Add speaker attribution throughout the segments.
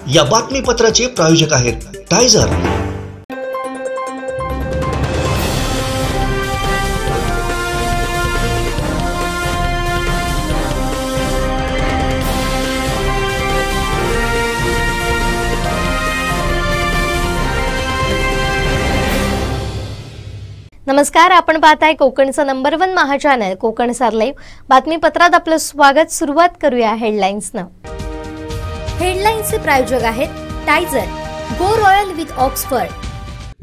Speaker 1: या बातमीपत्राचे प्रायोजक आहेत टायझर।
Speaker 2: नमस्कार, आपण पाहताय कोकणचं number 1 Maha channel Konkan star live. बातमीपत्रात आपलं स्वागत। सुरुवात करूया हेडलाईन्सनं। हेडलाईन्सचे प्रायोजक आहेत टायझर, go royal with Oxford.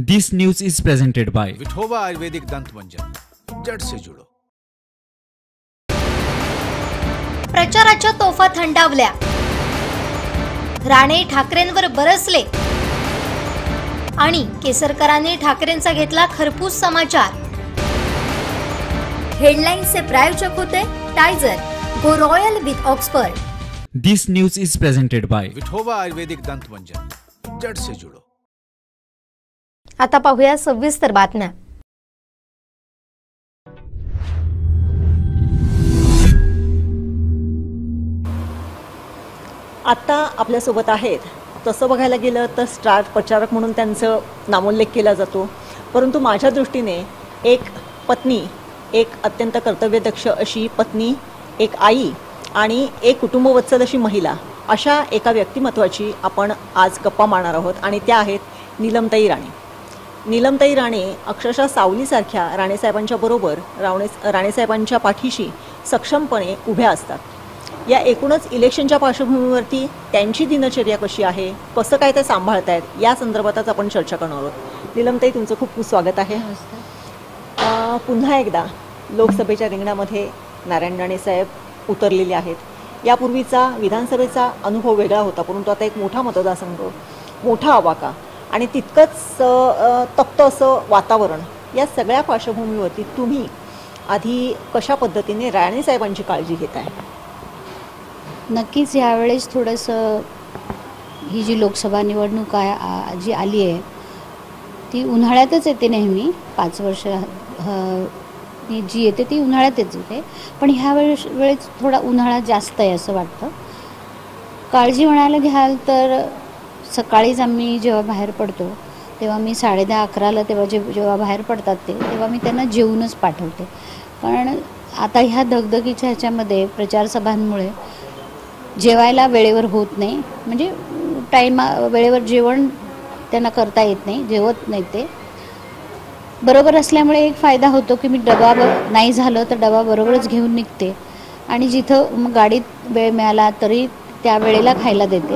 Speaker 3: This news is presented by
Speaker 4: Vithoba Ayurvedic Dant Manjan, जड़ से जुड़ो।
Speaker 2: प्रचाराच्या तोफा थंडावल्या, राणे ठाकरेंवर बरसले आणि केसरकरांनी ठाकरेंचा घेतला खरपूस समाचार। हेडलाईन्सचे प्रायोजक होते टायझर, go royal with Oxford.
Speaker 3: This news is presented by
Speaker 4: Vithoba Ayurvedic Dant Manjan, जड़ से जुड़ो।
Speaker 2: आता पाहूया सविस्तर बातम्या।
Speaker 5: आता आपल्या सोबत आहेत, तसं बघायला गेलं तर स्टार प्रचारक म्हणून त्यांचं नामोल्लेख केला जातो, परंतु माझ्या दृष्टीने एक पत्नी, एक अत्यंत कर्तव्यदक्ष अशी पत्नी, एक आई आणि एक कुटुंबवत्सल अशी महिला, अशा एका व्यक्तिमत्वाची आपण आज गप्पा मारणार आहोत आणि त्या आहेत नीलमताई राणे। नीलमताई राणे अक्षरशः सावलीसारख्या राणेसाहेबांच्या बरोबर राणेसाहेबांच्या पाठीशी सक्षमपणे उभ्या असतात। या एकूणच इलेक्शनच्या पार्श्वभूमीवरती त्यांची दिनचर्या कशी आहे, कसं काय ते सांभाळतायत, या संदर्भातच आपण चर्चा करणार आहोत। नीलमताई, तुमचं खूप खूप स्वागत आहे। पुन्हा एकदा लोकसभेच्या रिंगणामध्ये नारायण राणे साहेब उतरलेले आहेत। यापूर्वीचा विधानसभेचा अनुभव वेगळा होता, परंतु आता एक मोठा मतदारसंघ, मोठा आवाका आणि तितकंच तप्त असं वातावरण, या सगळ्या पार्श्वभूमीवरती तुम्ही आधी कशा पद्धतीने राणे साहेबांची काळजी घेताय?
Speaker 6: नक्कीच यावेळेस थोडंसं ही जी लोकसभा निवडणूक जी आली आहे ती उन्हाळ्यातच येते। नेहमी 5 वर्ष जी येते ती उन्हाळ्यातच येते, पण ह्या वेळेस थोडा उन्हाळा जास्त आहे असं वाटतं। काळजी म्हणायला घ्याल तर सकाळीच आम्ही जेव्हा बाहेर पडतो तेव्हा मी 10:30-11ला जेव्हा बाहेर पडतात तेव्हा मी त्यांना जेवूनच पाठवते, कारण आता ह्या धगधगीच्या ह्याच्यामध्ये प्रचारसभांमुळे जेवायला वेळेवर होत नाही, म्हणजे वेळेवर जेवण त्यांना करता येत नाही, जेवत नाही ते बरोबर असल्यामुळे एक फायदा होतो की मी डबा नाही झालं तर डबा बरोबरच घेऊन निघते आणि जिथं मग गाडीत वेळ मिळाला तरी त्या वेळेला खायला देते।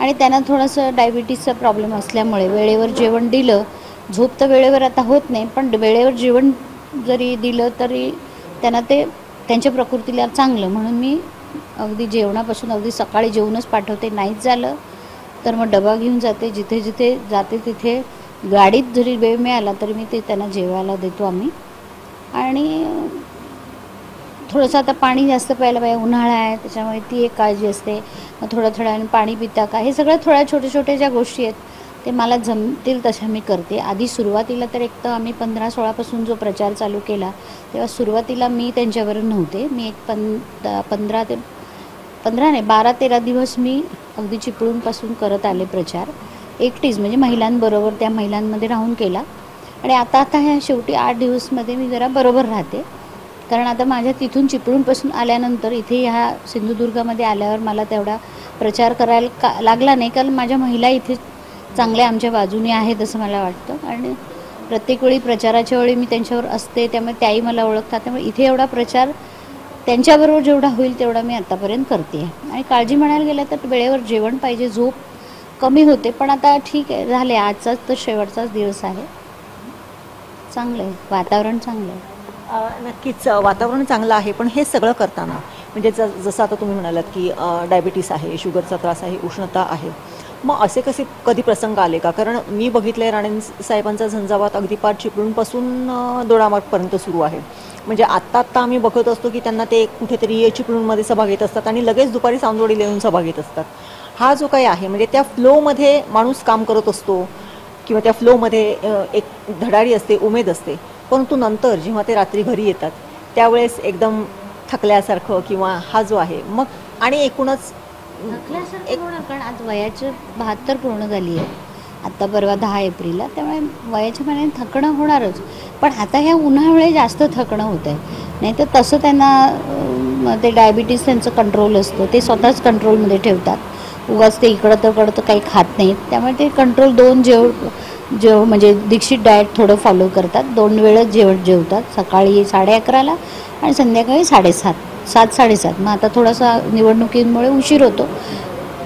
Speaker 6: आणि त्यांना थोडंसं डायबिटीसचा प्रॉब्लेम असल्यामुळे वेळेवर जेवण दिलं, झोप तर वेळेवर आता होत नाही, पण वेळेवर जेवण जरी दिलं तरी त्यांना ते त्यांच्या प्रकृतीला चांगलं, म्हणून मी अगदी जेवणापासून अगदी सकाळी जेवूनच पाठवते। नाहीच झालं तर मग डबा घेऊन जाते, जिथे जिथे जाते तिथे गाडीत जरी वेळ मिळाला तरी मी ते त्यांना जेवायला देतो आम्ही। आणि थोडंसं आता पाणी जास्त प्यायला पाहिजे, उन्हाळा आहे त्याच्यामुळे ती एक काळजी असते। मग थोडं पाणी पिता का, हे सगळ्या थोड्या छोट्या ज्या गोष्टी आहेत ते मला जमतील तशा मी करते। आधी सुरुवातीला तर एक तर आम्ही 15-16 जो प्रचार चालू केला तेव्हा सुरुवातीला मी त्यांच्याबरोबर नव्हते, मी एक 12-13 दिवस मी अगदी चिपळूणपासून करत आले प्रचार एकटीच, म्हणजे महिलांबरोबर त्या महिलांमध्ये राहून केला। आणि आता ह्या शेवटी 8 दिवसमध्ये मी जरा बरोबर राहते, कारण आता माझ्या तिथून चिपळूणपासून आल्यानंतर इथे ह्या सिंधुदुर्गामध्ये आल्यावर मला तेवढा प्रचार करायला लागला नाही, कारण माझ्या महिला इथे चांगल्या आमच्या बाजूने आहेत असं मला वाटतं। आणि प्रत्येक वेळी प्रचाराच्या वेळी मी त्यांच्यावर असते, त्यामुळे त्याही मला ओळखतात, त्यामुळे इथे एवढा प्रचार त्यांच्याबरोबर जेवढा होईल तेवढा मी आतापर्यंत करते। आणि काळजी म्हणायला गेलं तर वेळेवर जेवण पाहिजे, झोप कमी होते, पण आता ठीक आहे, झाले, आजचाच तर शेवटचाच दिवस आहे, चांगलं आहे, वातावरण चांगलं आहे।
Speaker 5: नक्कीच वातावरण चांगलं आहे, पण हे सगळं करताना म्हणजे जसं आता तुम्ही म्हणालात की डायबिटीस आहे, शुगरचा त्रास आहे, उष्णता आहे, मग असे कधी प्रसंग आले का? कारण मी बघितलं आहे राणे साहेबांचा झंझावात अगदी पार चिपळूणपासून दोडामार्गपर्यंत सुरू आहे। म्हणजे आत्ता आम्ही बघत असतो की त्यांना ते कुठेतरी चिपळूणमध्ये सभा घेत असतात आणि लगेच दुपारी सावंतवाडीला येऊन सभा घेत असतात। हा जो काही आहे म्हणजे त्या फ्लोमध्ये माणूस काम करत असतो किंवा त्या फ्लोमध्ये एक धडाडी असते, उमेद असते, परंतु नंतर जेव्हा ते रात्री घरी येतात त्यावेळेस एकदम थकल्यासारखं किंवा हा जो आहे मग आणि एकूणच
Speaker 6: थकल्यासारखं होणार, कारण आज वयाचे 72 पूर्ण झाली आहे, आत्ता परवा 10 एप्रिलला, त्यामुळे वयाच्या मानाने थकणं होणारच. पण आता ह्या उन्हामुळे जास्त थकणं होत आहे. नाही तर तसं त्यांना ते डायबिटीस त्यांचं कंट्रोल असतं, ते स्वतःच कंट्रोलमध्ये ठेवतात. उगाच ते इकडं तर काही खात नाहीत, त्यामुळे ते कंट्रोल 2 जेव म्हणजे दीक्षित डाएट थोडं फॉलो करतात. 2 वेळच जेवतात, सकाळी 11:30ला आणि संध्याकाळी 7:30, 7-7:30. मग आता थोडासा निवडणुकीमुळे उशीर होतो,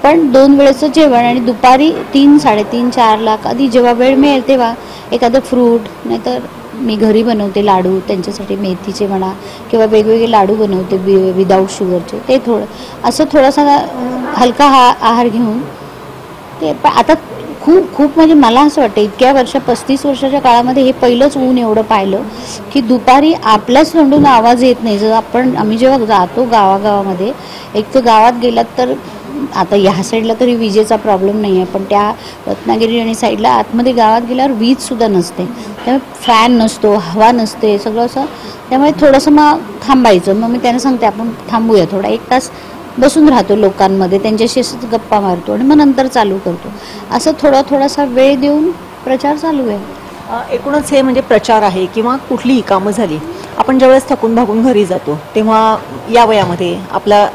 Speaker 6: पण 2 वेळेचं जेवण. आणि दुपारी 3, 3:30, 4ला कधी जेव्हा वेळ मिळेल तेव्हा एखादं फ्रूट, नाहीतर मी घरी बनवते लाडू त्यांच्यासाठी, मेथीचे म्हणा किंवा वेगवेगळे लाडू बनवते विदाऊट शुगरचे, ते असं थोडासा हलका आहार घेऊन ते. आता खूप म्हणजे मला असं वाटतं इतक्या 35 वर्षाच्या काळामध्ये हे पहिलंच ऊन एवढं पाहिलं की दुपारी आपल्याच तोंडून आवाज येत नाही. जर आम्ही जेव्हा जातो गावागावामध्ये, एक तर गावात गेलात तर आता ह्या साईडला तरी विजेचा प्रॉब्लेम नाही आहे, पण त्या रत्नागिरी आणि साईडला आतमध्ये गावात गेल्यावर वीजसुद्धा नसते, त्यामुळे फॅन नसतो, हवा नसते, सगळं असं. त्यामुळे थोडंसं मग थांबायचं. मग मी त्यांना सांगते आपण थांबूया थोडा, 1 तास बसून राहतो लोकांमध्ये, त्यांच्याशी गप्पा मारतो आणि मग नंतर चालू करतो. असं थोडासा वेळ देऊन प्रचार चालू आहे.
Speaker 5: एकूणच हे म्हणजे प्रचार आहे किंवा कुठलीही कामं झाली, आपण ज्यावेळेस थकून भागून घरी जातो तेव्हा या वयामध्ये आपला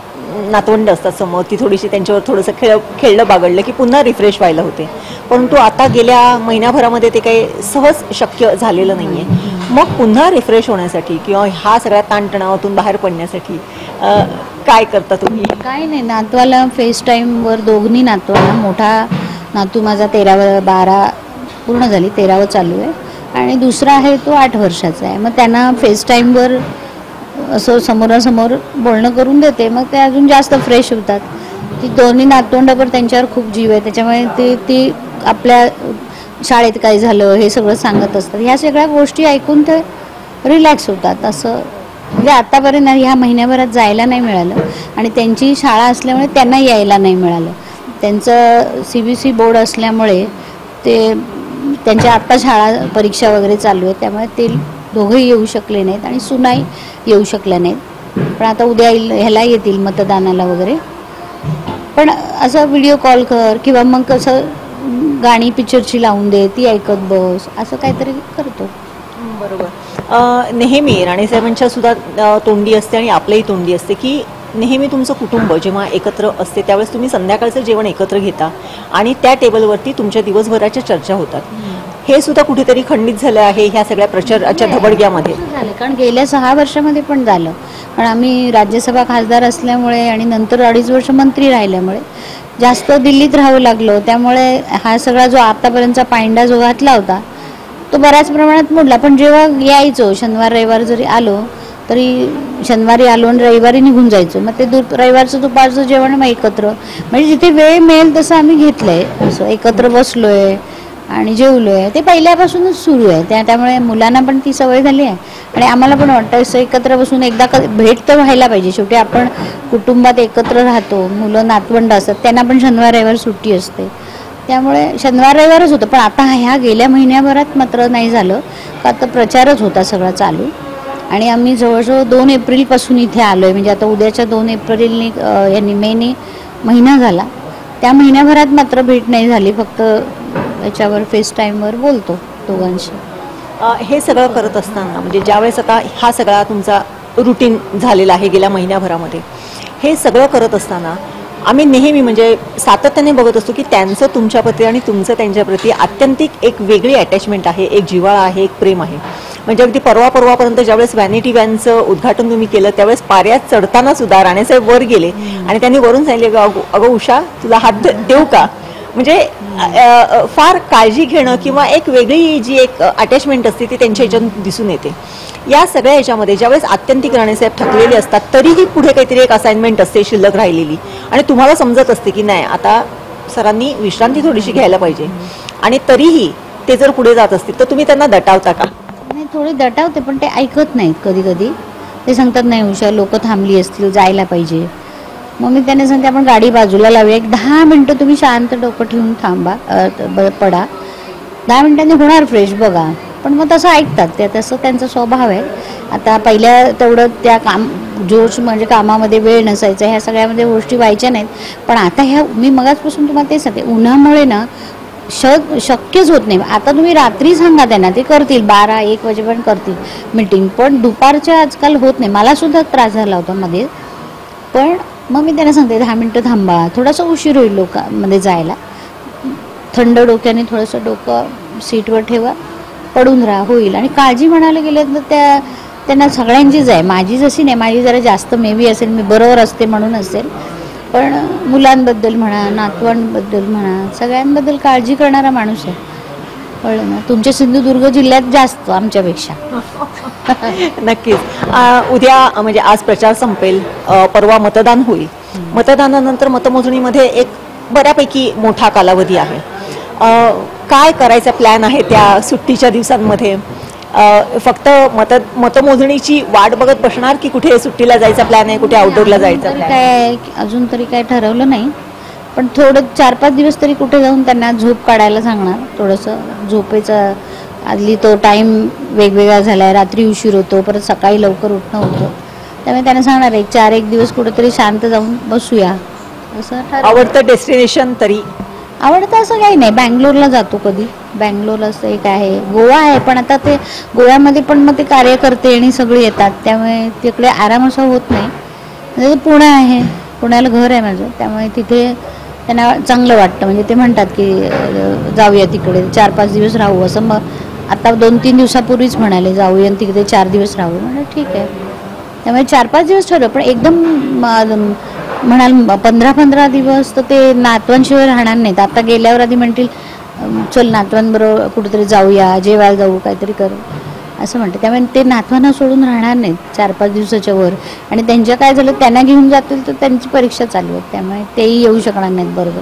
Speaker 5: नातवंड असतात समोर, ती थोडीशी त्यांच्यावर थोडंसं खेळलं बागडलं की पुन्हा रिफ्रेश व्हायला होते. परंतु आता गेल्या महिन्याभरामध्ये ते काही सहज शक्य झालेलं नाही आहे. मग पुन्हा रिफ्रेश होण्यासाठी किंवा हा सगळ्या ताणतणावातून बाहेर पडण्यासाठी काय करता तुम्ही?
Speaker 6: काय नाही, नातवाला फेस टाईमवर, दोन्ही नातवाला, मोठा नातू माझा 12 पूर्ण झाली, 13व चालू आहे, आणि दुसरा आहे तो 8 वर्षाचा आहे. मग त्यांना फेस टाईमवर असं समोरासमोर बोलणं करून देते, मग ते अजून जास्त फ्रेश होतात. ती दोन्ही नातवंडावर त्यांच्यावर खूप जीव आहे, त्याच्यामुळे ती आपल्या शाळेत काय झालं हे सगळं सांगत असतात. ह्या सगळ्या गोष्टी ऐकून ते रिलॅक्स होतात. असं म्हणजे आतापर्यंत ह्या महिन्याभरात जायला नाही मिळालं, आणि त्यांची शाळा असल्यामुळे त्यांना यायला नाही मिळालं. त्यांचं CBSE बोर्ड असल्यामुळे ते त्यांच्या आत्ता शाळा परीक्षा वगैरे चालू आहे, त्यामुळे ते दोघंही येऊ शकले नाहीत आणि सुनाही येऊ शकल्या नाहीत. पण आता उद्या ह्याला येतील मतदानाला वगैरे. पण असं व्हिडिओ कॉल कर किंवा मग कसं गाणी पिक्चरची लावून दे, ती ऐकत बस, असं काहीतरी करतो.
Speaker 5: बरोबर. नेहमी राणेसाहेबांच्या सुद्धा तोंडी असते आणि आपल्याही तोंडी असते की नेहमी तुमचं कुटुंब जेव्हा एकत्र असते त्यावेळेस तुम्ही संध्याकाळचं जेवण एकत्र घेता आणि त्या टेबलवरती तुमच्या दिवसभराच्या चर्चा होतात. हे सुद्धा कुठेतरी खंडित झालं आहे ह्या सगळ्या प्रचाराच्या धबडग्यामध्ये.
Speaker 6: झालं, कारण गेल्या 6 वर्षामध्ये पण झालं. कारण आम्ही राज्यसभा खासदार असल्यामुळे आणि नंतर 2.5 वर्ष मंत्री राहिल्यामुळे जास्त दिल्लीत राहावं लागलं, त्यामुळे हा सगळा जो आतापर्यंतचा पायंडा जो घातला होता तो बऱ्याच प्रमाणात मोडला. पण जेव्हा यायचो शनिवार रविवार जरी आलो तरी शनिवारी आलो आणि रविवारी निघून जायचो. मग ते रविवारचं दुपारचं जेवण मग एकत्र, म्हणजे जिथे वेळ मिळेल तसं आम्ही घेतलंय, असं एकत्र बसलोय आणि जेवलोय. ते पहिल्यापासूनच सुरू आहे, त्यामुळे मुलांना पण ती सवय झाली आहे आणि आम्हाला पण वाटतं असं एकत्र बसून एकदा भेट तर व्हायला पाहिजे. शेवटी आपण कुटुंबात एकत्र राहतो, मुलं नातवंड असतात, त्यांना पण शनिवार रविवार सुट्टी असते, त्यामुळे शनिवार रविवारच होतं. पण आता ह्या गेल्या महिन्याभरात मात्र नाही झालं, का तर प्रचारच होता सगळा चालू. आणि आम्ही जवळजवळ 2 एप्रिलपासून इथे आलो आहे, म्हणजे आता उद्याच्या 2 एप्रिलनी यांनी मेने महिना झाला. त्या महिन्याभरात मात्र भेट नाही झाली, फक्त याच्यावर फेस टाईमवर बोलतो दोघांशी.
Speaker 5: हे सगळं करत असताना म्हणजे ज्यावेळेस आता हा सगळा तुमचा रुटीन झालेला आहे गेल्या महिन्याभरामध्ये, हे सगळं करत असताना आम्ही नेहमी म्हणजे सातत्याने बघत असतो की त्यांचं तुमच्याप्रती आणि तुमचं त्यांच्याप्रती आत्यंतिक एक वेगळी अटॅचमेंट आहे, एक जिव्हाळा आहे, एक प्रेम आहे. म्हणजे अगदी परवापर्यंत ज्यावेळेस व्हॅनिटी व्हॅनचं उद्घाटन तुम्ही केलं त्यावेळेस पाऱ्यात चढताना सुद्धा राणेसाहेब वर गेले आणि त्यांनी वरून सांगितले अगं उषा तुला हात देऊ का. म्हणजे फार काळजी घेणं किंवा एक वेगळी जी एक अटॅचमेंट असते ती त्यांच्या ह्याच्यातून दिसून येते. या सगळ्या ह्याच्यामध्ये ज्यावेळेस आत्यंतिक राणेसाहेब थकलेले असतात तरीही पुढे काहीतरी एक असाइनमेंट असते शिल्लक राहिलेली आणि तुम्हाला समजत असते की नाही आता सरांनी विश्रांती थोडीशी घ्यायला पाहिजे, आणि तरीही ते जर पुढे जात असतील तर तुम्ही त्यांना दटावता का?
Speaker 6: नाही, थोडी दटावते, पण ते ऐकत नाहीत. कधी कधी ते सांगतात नाही उषा लोक थांबली असतील, जायला पाहिजे. मग मी त्यांना सांगते आपण गाडी बाजूला लावूया, एक 10 मिनटं तुम्ही शांत डोकं ठेवून थांबा, पडा, 10 मिनिटांनी होणार फ्रेश. बघा पण मग तसं ऐकतात ते, तसं त्यांचा स्वभाव आहे. आता पहिल्या तेवढं त्या जोश म्हणजे कामामध्ये वेळ नसायचा, ह्या सगळ्यामध्ये गोष्टी व्हायच्या नाहीत. पण आता ह्या मी मगाचपासून तुम्हाला ते सांगते, उन्हामुळे ना शक्यच होत नाही. आता तुम्ही रात्री सांगा त्यांना, ते करतील 12-1 वाजेपर्यंत करतील मीटिंग, पण दुपारच्या आजकाल होत नाही. मला सुद्धा त्रास झाला होता मध्ये, पण मग मी त्यांना सांगते 10 मिनटं थांबा, थोडासा उशीर होईल लोकांमध्ये जायला, थंड डोक्याने थोडंसं डोकं सीटवर ठेवा, पडून राहा, होईल. आणि काळजी म्हणायला गेलं तर त्यांना सगळ्यांचीच आहे, माझी जशी नाही, माझी जरा जास्त मेबी असेल, मी बरोबर असते म्हणून असेल, पण मुलांबद्दल म्हणा, नातवांबद्दल म्हणा, सगळ्यांबद्दल काळजी करणारा माणूस आहे. कळलं ना, तुमच्या सिंधुदुर्ग जिल्ह्यात जास्त आमच्यापेक्षा.
Speaker 5: नक्कीच. उद्या म्हणजे आज प्रचार संपेल, परवा मतदान होईल. मतदानानंतर मतमोजणीमध्ये एक बऱ्यापैकी मोठा कालावधी आहे. काय करायचा प्लॅन आहे त्या सुट्टीच्या दिवसांमध्ये? फक्त मतमोजणीची वाट बघत बसणार की कुठे सुट्टीला जायचा प्लॅन आहे, कुठे आउटडोअरला जायचा प्लॅन?
Speaker 6: काय अजून तरी काय ठरवलं नाही, पण थोडं 4-5 दिवस तरी कुठे जाऊन त्यांना झोप काढायला सांगणार. थोडंसं झोपेचा आधली तो टाईम वेगवेगळा झाला आहे, रात्री उशीर होतो, परत सकाळी लवकर उठणं होतं. त्यामुळे त्यांना सांगणार आहे 4-1 दिवस कुठेतरी शांत जाऊन बसूया असं.
Speaker 5: आवडतं डेस्टिनेशन तरी?
Speaker 6: आवडतं असं काही नाही, बँगलोरला जातो कधी, बँगलोर असं एक आहे, गोवा आहे, पण आता ते गोव्यामध्ये पण मग ते कार्यकर्ते आणि सगळे येतात, त्यामुळे तिकडे आराम असा होत नाही. म्हणजे पुणे आहे, पुण्याला घर आहे माझं, त्यामुळे तिथे त्यांना चांगलं वाटतं. म्हणजे ते म्हणतात की जाऊया तिकडे 4-5 दिवस राहू असं. मग आता 2-3 दिवसापूर्वीच म्हणाले जाऊया आणि तिकडे 4 दिवस राहू. म्हणजे ठीक आहे, त्यामुळे 4-5 दिवस ठरवलं, पण एकदम म्हणाल 15-15 दिवस तर ते नातवांशिवाय राहणार नाहीत. आता गेल्यावर आधी म्हणतील चल नातवांबरोबर कुठेतरी जाऊया, जेवायला जाऊ, काहीतरी करू असं म्हणते. त्यामुळे ते नातवांना सोडून राहणार नाहीत 4-5 दिवसाच्या वर. आणि त्यांच्या काय झालं, त्यांना घेऊन जातील तर त्यांची परीक्षा चालू आहे, त्यामुळे तेही येऊ शकणार नाहीत बरोबर.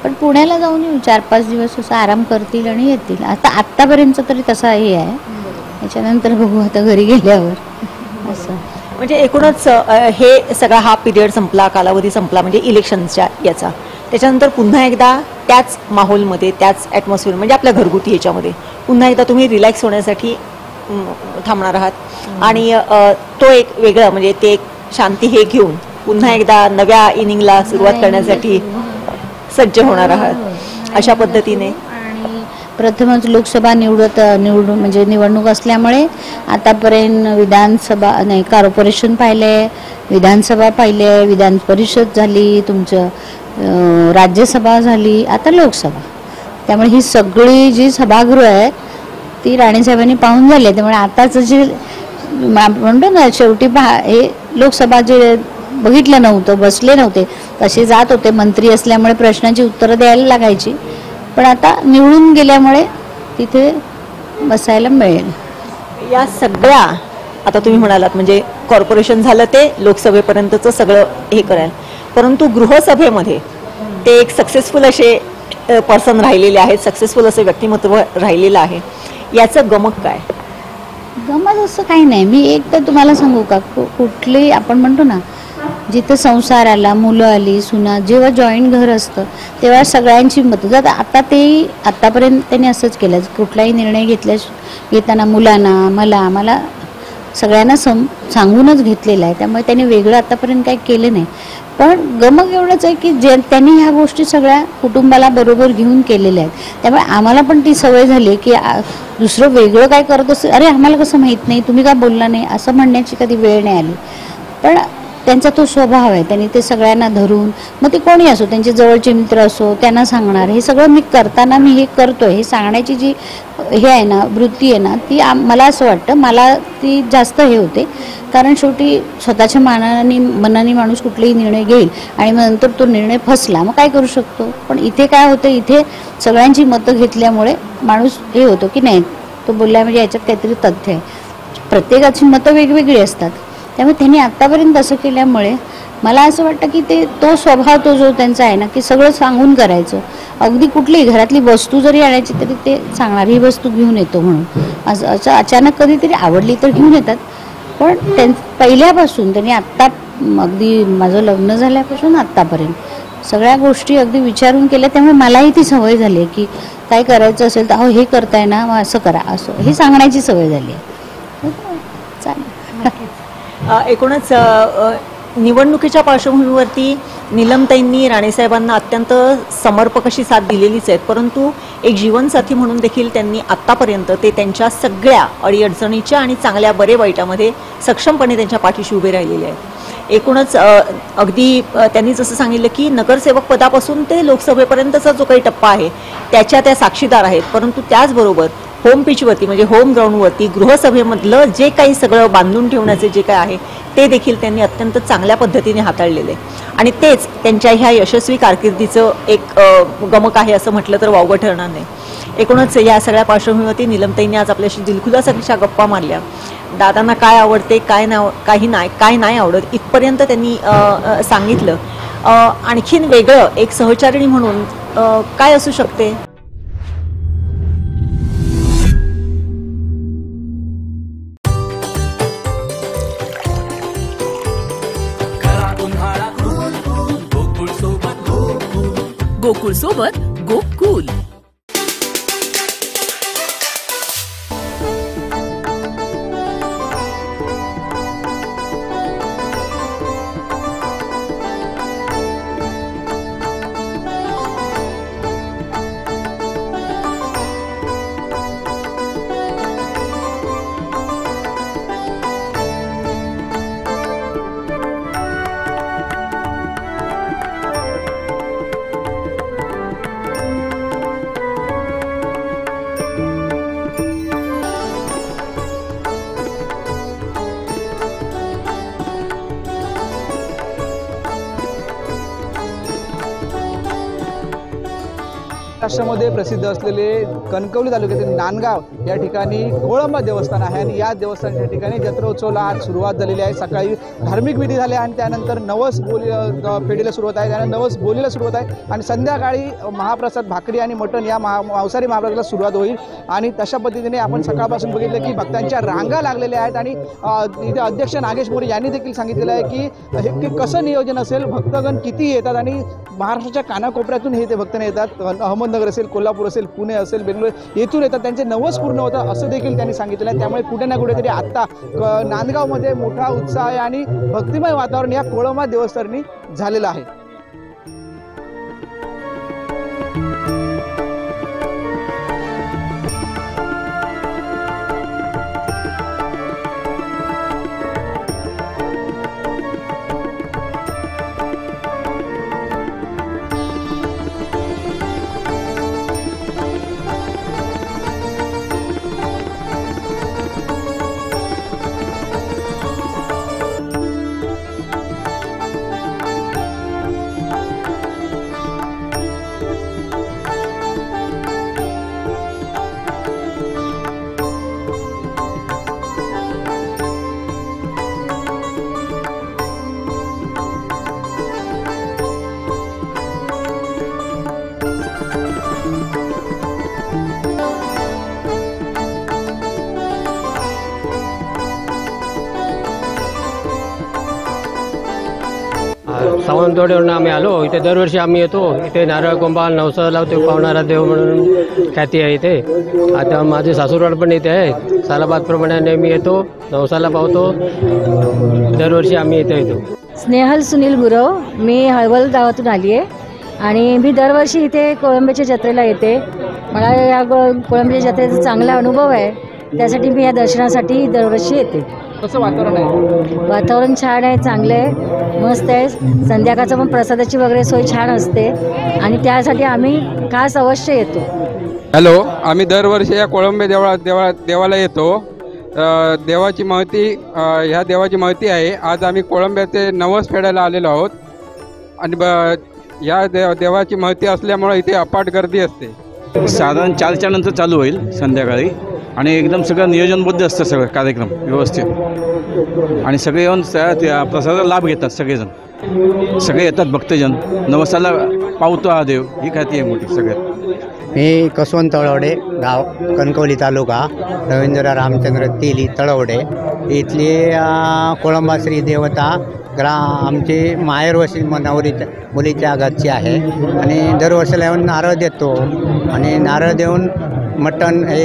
Speaker 6: पण पुण्याला जाऊन येऊ 4-5 दिवस, असं आराम करतील आणि येतील. आत्तापर्यंत तरी तसा हे आहे, त्याच्यानंतर बघू आता घरी गेल्यावर असं.
Speaker 5: म्हणजे एकूणच हे सगळा हा पिरियड संपला, कालावधी संपला म्हणजे इलेक्शनच्या याचा, त्याच्यानंतर पुन्हा एकदा त्याच माहोलमध्ये, त्याच ॲटमॉस्फिअर म्हणजे आपल्या घरगुती याच्यामध्ये पुन्हा एकदा तुम्ही रिलॅक्स होण्यासाठी थांबणार आहात. आणि तो एक वेगळं म्हणजे ते एक शांती हे घेऊन पुन्हा एकदा नव्या इनिंगला सुरुवात करण्यासाठी सज्ज होणार आहात अशा पद्धतीने.
Speaker 6: प्रथमच लोकसभा निवडून म्हणजे निवडणूक असल्यामुळे आतापर्यंत विधानसभा नाही, कॉर्पोरेशन पाहिले, विधानसभा पाहिले, विधान परिषद झाली, तुमचं राज्यसभा झाली, आता लोकसभा. त्यामुळे ही सगळी जी सभागृह आहे ती राणेसाहेबांनी पाहून झाली. त्यामुळे आताच जे म्हणतो ना शेवटी हे लोकसभा जे बघितलं नव्हतं, बसले नव्हते, तसे जात होते. मंत्री असल्यामुळे प्रश्नांची उत्तरं द्यायला लागायची, पण आता निवडून गेल्यामुळे तिथे बसायला मिळेल.
Speaker 5: या सगळ्या आता तुम्ही म्हणालात म्हणजे कॉर्पोरेशन झालं ते लोकसभेपर्यंतचं सगळं हे कराल, परंतु गृहसभेमध्ये ते एक सक्सेसफुल असे पर्सन राहिलेले आहेत, सक्सेसफुल असं व्यक्तिमत्व राहिलेलं आहे. याचं गमक काय?
Speaker 6: गमत असं काही नाही. मी एक तर तुम्हाला सांगू का, कुठली आपण म्हणतो ना जिथं संसार आला, मुलं आली, सुना, जेव्हा जॉईंट घर असतं तेव्हा सगळ्यांची मतं जात. आता ते आत्तापर्यंत त्यांनी असंच केलं, कुठलाही निर्णय घेताना मुलांना मला सगळ्यांना सांगूनच घेतलेलं आहे. त्यामुळे त्यांनी वेगळं आतापर्यंत काही केलं नाही. पण गमक एवढंच आहे की त्यांनी ह्या गोष्टी सगळ्या कुटुंबाला बरोबर घेऊन केलेल्या आहेत. त्यामुळे आम्हाला पण ती सवय झाली की दुसरं वेगळं काय करत असेल, अरे आम्हाला कसं माहीत नाही, तुम्ही का बोलला नाही, असं म्हणण्याची कधी वेळ नाही आली. पण त्यांचा तो स्वभाव आहे, त्यांनी ते सगळ्यांना धरून, मग ते कोणी असो, त्यांचे जवळचे मित्र असो, त्यांना सांगणार. हे सगळं मी करताना मी हे करतोय, हे सांगण्याची जी हे आहे ना, वृत्ती आहे ना, ती मला असं वाटतं मला ती जास्त हे होते. कारण शेवटी स्वतःच्या मनाने माणूस कुठलाही निर्णय घेईल आणि मग नंतर तो निर्णय फसला, मग काय करू शकतो. पण इथे काय होतं, इथे सगळ्यांची मतं घेतल्यामुळे माणूस हे होतो की नाही तो बोलला म्हणजे याच्यात काहीतरी तथ्य आहे. प्रत्येकाची मतं वेगवेगळी असतात. त्यामुळे त्यांनी आत्तापर्यंत असं केल्यामुळे मला असं वाटतं की तो स्वभाव तो जो त्यांचा आहे ना की सगळं सांगून करायचं. अगदी कुठलीही घरातली वस्तू जरी आणायची तरी ते सांगणार ही वस्तू घेऊन येतो म्हणून. असं अचानक कधीतरी आवडली तर घेऊन येतात. पण पहिल्यापासून त्यांनी आत्ता अगदी माझं लग्न झाल्यापासून आत्तापर्यंत सगळ्या गोष्टी अगदी विचारून केल्या, त्यामुळे मलाही ती सवय झाली आहे की काय करायचं असेल तर अहो हे करताय ना, मग असं करा, असं हे सांगण्याची सवय झाली आहे. चालेल.
Speaker 5: एकूणच निवडणुकीच्या पार्श्वभूमीवरती नीलमताईंनी राणेसाहेबांना अत्यंत समर्पक अशी साथ दिलेलीच आहे, परंतु एक जीवनसाथी म्हणून देखील त्यांनी आत्तापर्यंत ते त्यांच्या सगळ्या अडीअडचणीच्या आणि चांगल्या बरे वाईटामध्ये सक्षमपणे त्यांच्या पाठीशी उभे राहिलेले आहेत. एकूणच अगदी त्यांनी जसं सांगितलं की नगरसेवक पदापासून ते लोकसभेपर्यंतचा जो काही टप्पा आहे त्याच्या त्या साक्षीदार आहेत, परंतु त्याचबरोबर होम पिचवरती म्हणजे होम ग्राउंडवरती गृहसभेमधलं जे काही सगळं बांधून ठेवण्याचे जे काय आहे ते देखील त्यांनी अत्यंत चांगल्या पद्धतीने हाताळलेलं आहे आणि तेच त्यांच्या ह्या यशस्वी कारकिर्दीचं एक गमक आहे असं म्हटलं तर वावगं ठरणार नाही. एकूणच या सगळ्या पार्श्वभूमीवरती नीलमताईंनी आज आपल्याशी दिलखुलास अशा गप्पा मारल्या. दादांना काय आवडते, काय नाही आवडत इथपर्यंत त्यांनी सांगितलं. आणखीन वेगळं एक सहचारिणी म्हणून काय असू शकते?
Speaker 7: गोकुळ सोबत गोकुल.
Speaker 8: महाराष्ट्रामध्ये प्रसिद्ध असलेले कणकवली तालुक्यातील नांदगाव या ठिकाणी कोळंबा देवस्थान आहे आणि या देवस्थानाच्या ठिकाणी जत्रोत्सवाला आज सुरुवात झालेली आहे. सकाळी धार्मिक विधी झाले आणि त्यानंतर नवस बोली फेडीला सुरुवात आहे, त्यानंतर नवस बोलीला सुरुवात आहे आणि संध्याकाळी महाप्रसाद भाकरी आणि मटण या मांसाहारी महाप्रसादाला सुरुवात होईल. आणि तशा पद्धतीने आपण सकाळपासून बघितलं की भक्तांच्या रांगा लागलेल्या आहेत आणि इथे अध्यक्ष नागेश मोरे यांनी देखील सांगितलेलं आहे की हे कसं नियोजन असेल, भक्तगण किती येतात आणि महाराष्ट्राच्या कानाकोपऱ्यातून हे ते भक्तने येतात. अहमदनगर असेल, कोल्हापूर असेल, पुणे असेल, बेंगलोर येथून येतात, त्यांचे नवस पूर्ण होतं असं देखील त्यांनी सांगितलेलं आहे. त्यामुळे कुठे ना कुठेतरी आत्ता नांदगावमध्ये मोठा उत्साह आहे आणि भक्तिमय वातावरण या कोळंबा देवस्थानी झालेलं आहे.
Speaker 9: सावंतवाडीवरून आम्ही आलो. इथे दरवर्षी आम्ही येतो. इथे नारळ कुंभार नवसा लावतो, पावणारा देव म्हणून ख्याती आहे इथे. आता माझे सासूरवाड पण इथे आहे. सालाबादप्रमाणे नेहमी येतो, नवसाला पावतो. दरवर्षी आम्ही इथे येतो.
Speaker 10: स्नेहल सुनील गुरव, मी हळवल गावातून आली आहे आणि मी दरवर्षी इथे कोळंबेच्या जत्रेला येते. मला या कोळंबेच्या जत्रेचा चांगला अनुभव आहे, त्यासाठी मी या दर्शनासाठी दरवर्षी येते.
Speaker 8: कसं वातावरण आहे?
Speaker 10: वातावरण छान आहे, चांगलं आहे, मस्त आहे. संध्याकाळचं पण प्रसादाची वगैरे सोय छान असते आणि त्यासाठी आम्ही खास अवश्य येतो.
Speaker 11: हॅलो, आम्ही दरवर्षी या कोळंबे देवाला येतो. देवाची महती, ह्या देवाची महती आहे. आज आम्ही कोळंब्याचे नवस फेडायला आलेलो आहोत आणि या देवाची महती असल्यामुळे इथे अपाट गर्दी असते.
Speaker 12: साधारण 4च्या नंतर चालू होईल संध्याकाळी आणि एकदम सगळं नियोजनबद्ध असतं, सगळं कार्यक्रम व्यवस्थित आणि सगळे येऊन प्रसादाचा लाभ घेतात. सगळे येतात भक्तजन. नवसाला पावतो हा देव, ही ख्याती आहे मोठी सगळ्यात.
Speaker 13: मी कसवंत तळवडे, गाव कणकवली तालुका, रवींद्र रामचंद्र तेली तळवडे. इथली कोळंबा श्री देवता आमची माहेरवशी नवरीच्या मुलीच्या घरची आहे आणि दरवर्षीला येऊन नारळ देतो आणि नारळ देऊन मटण हे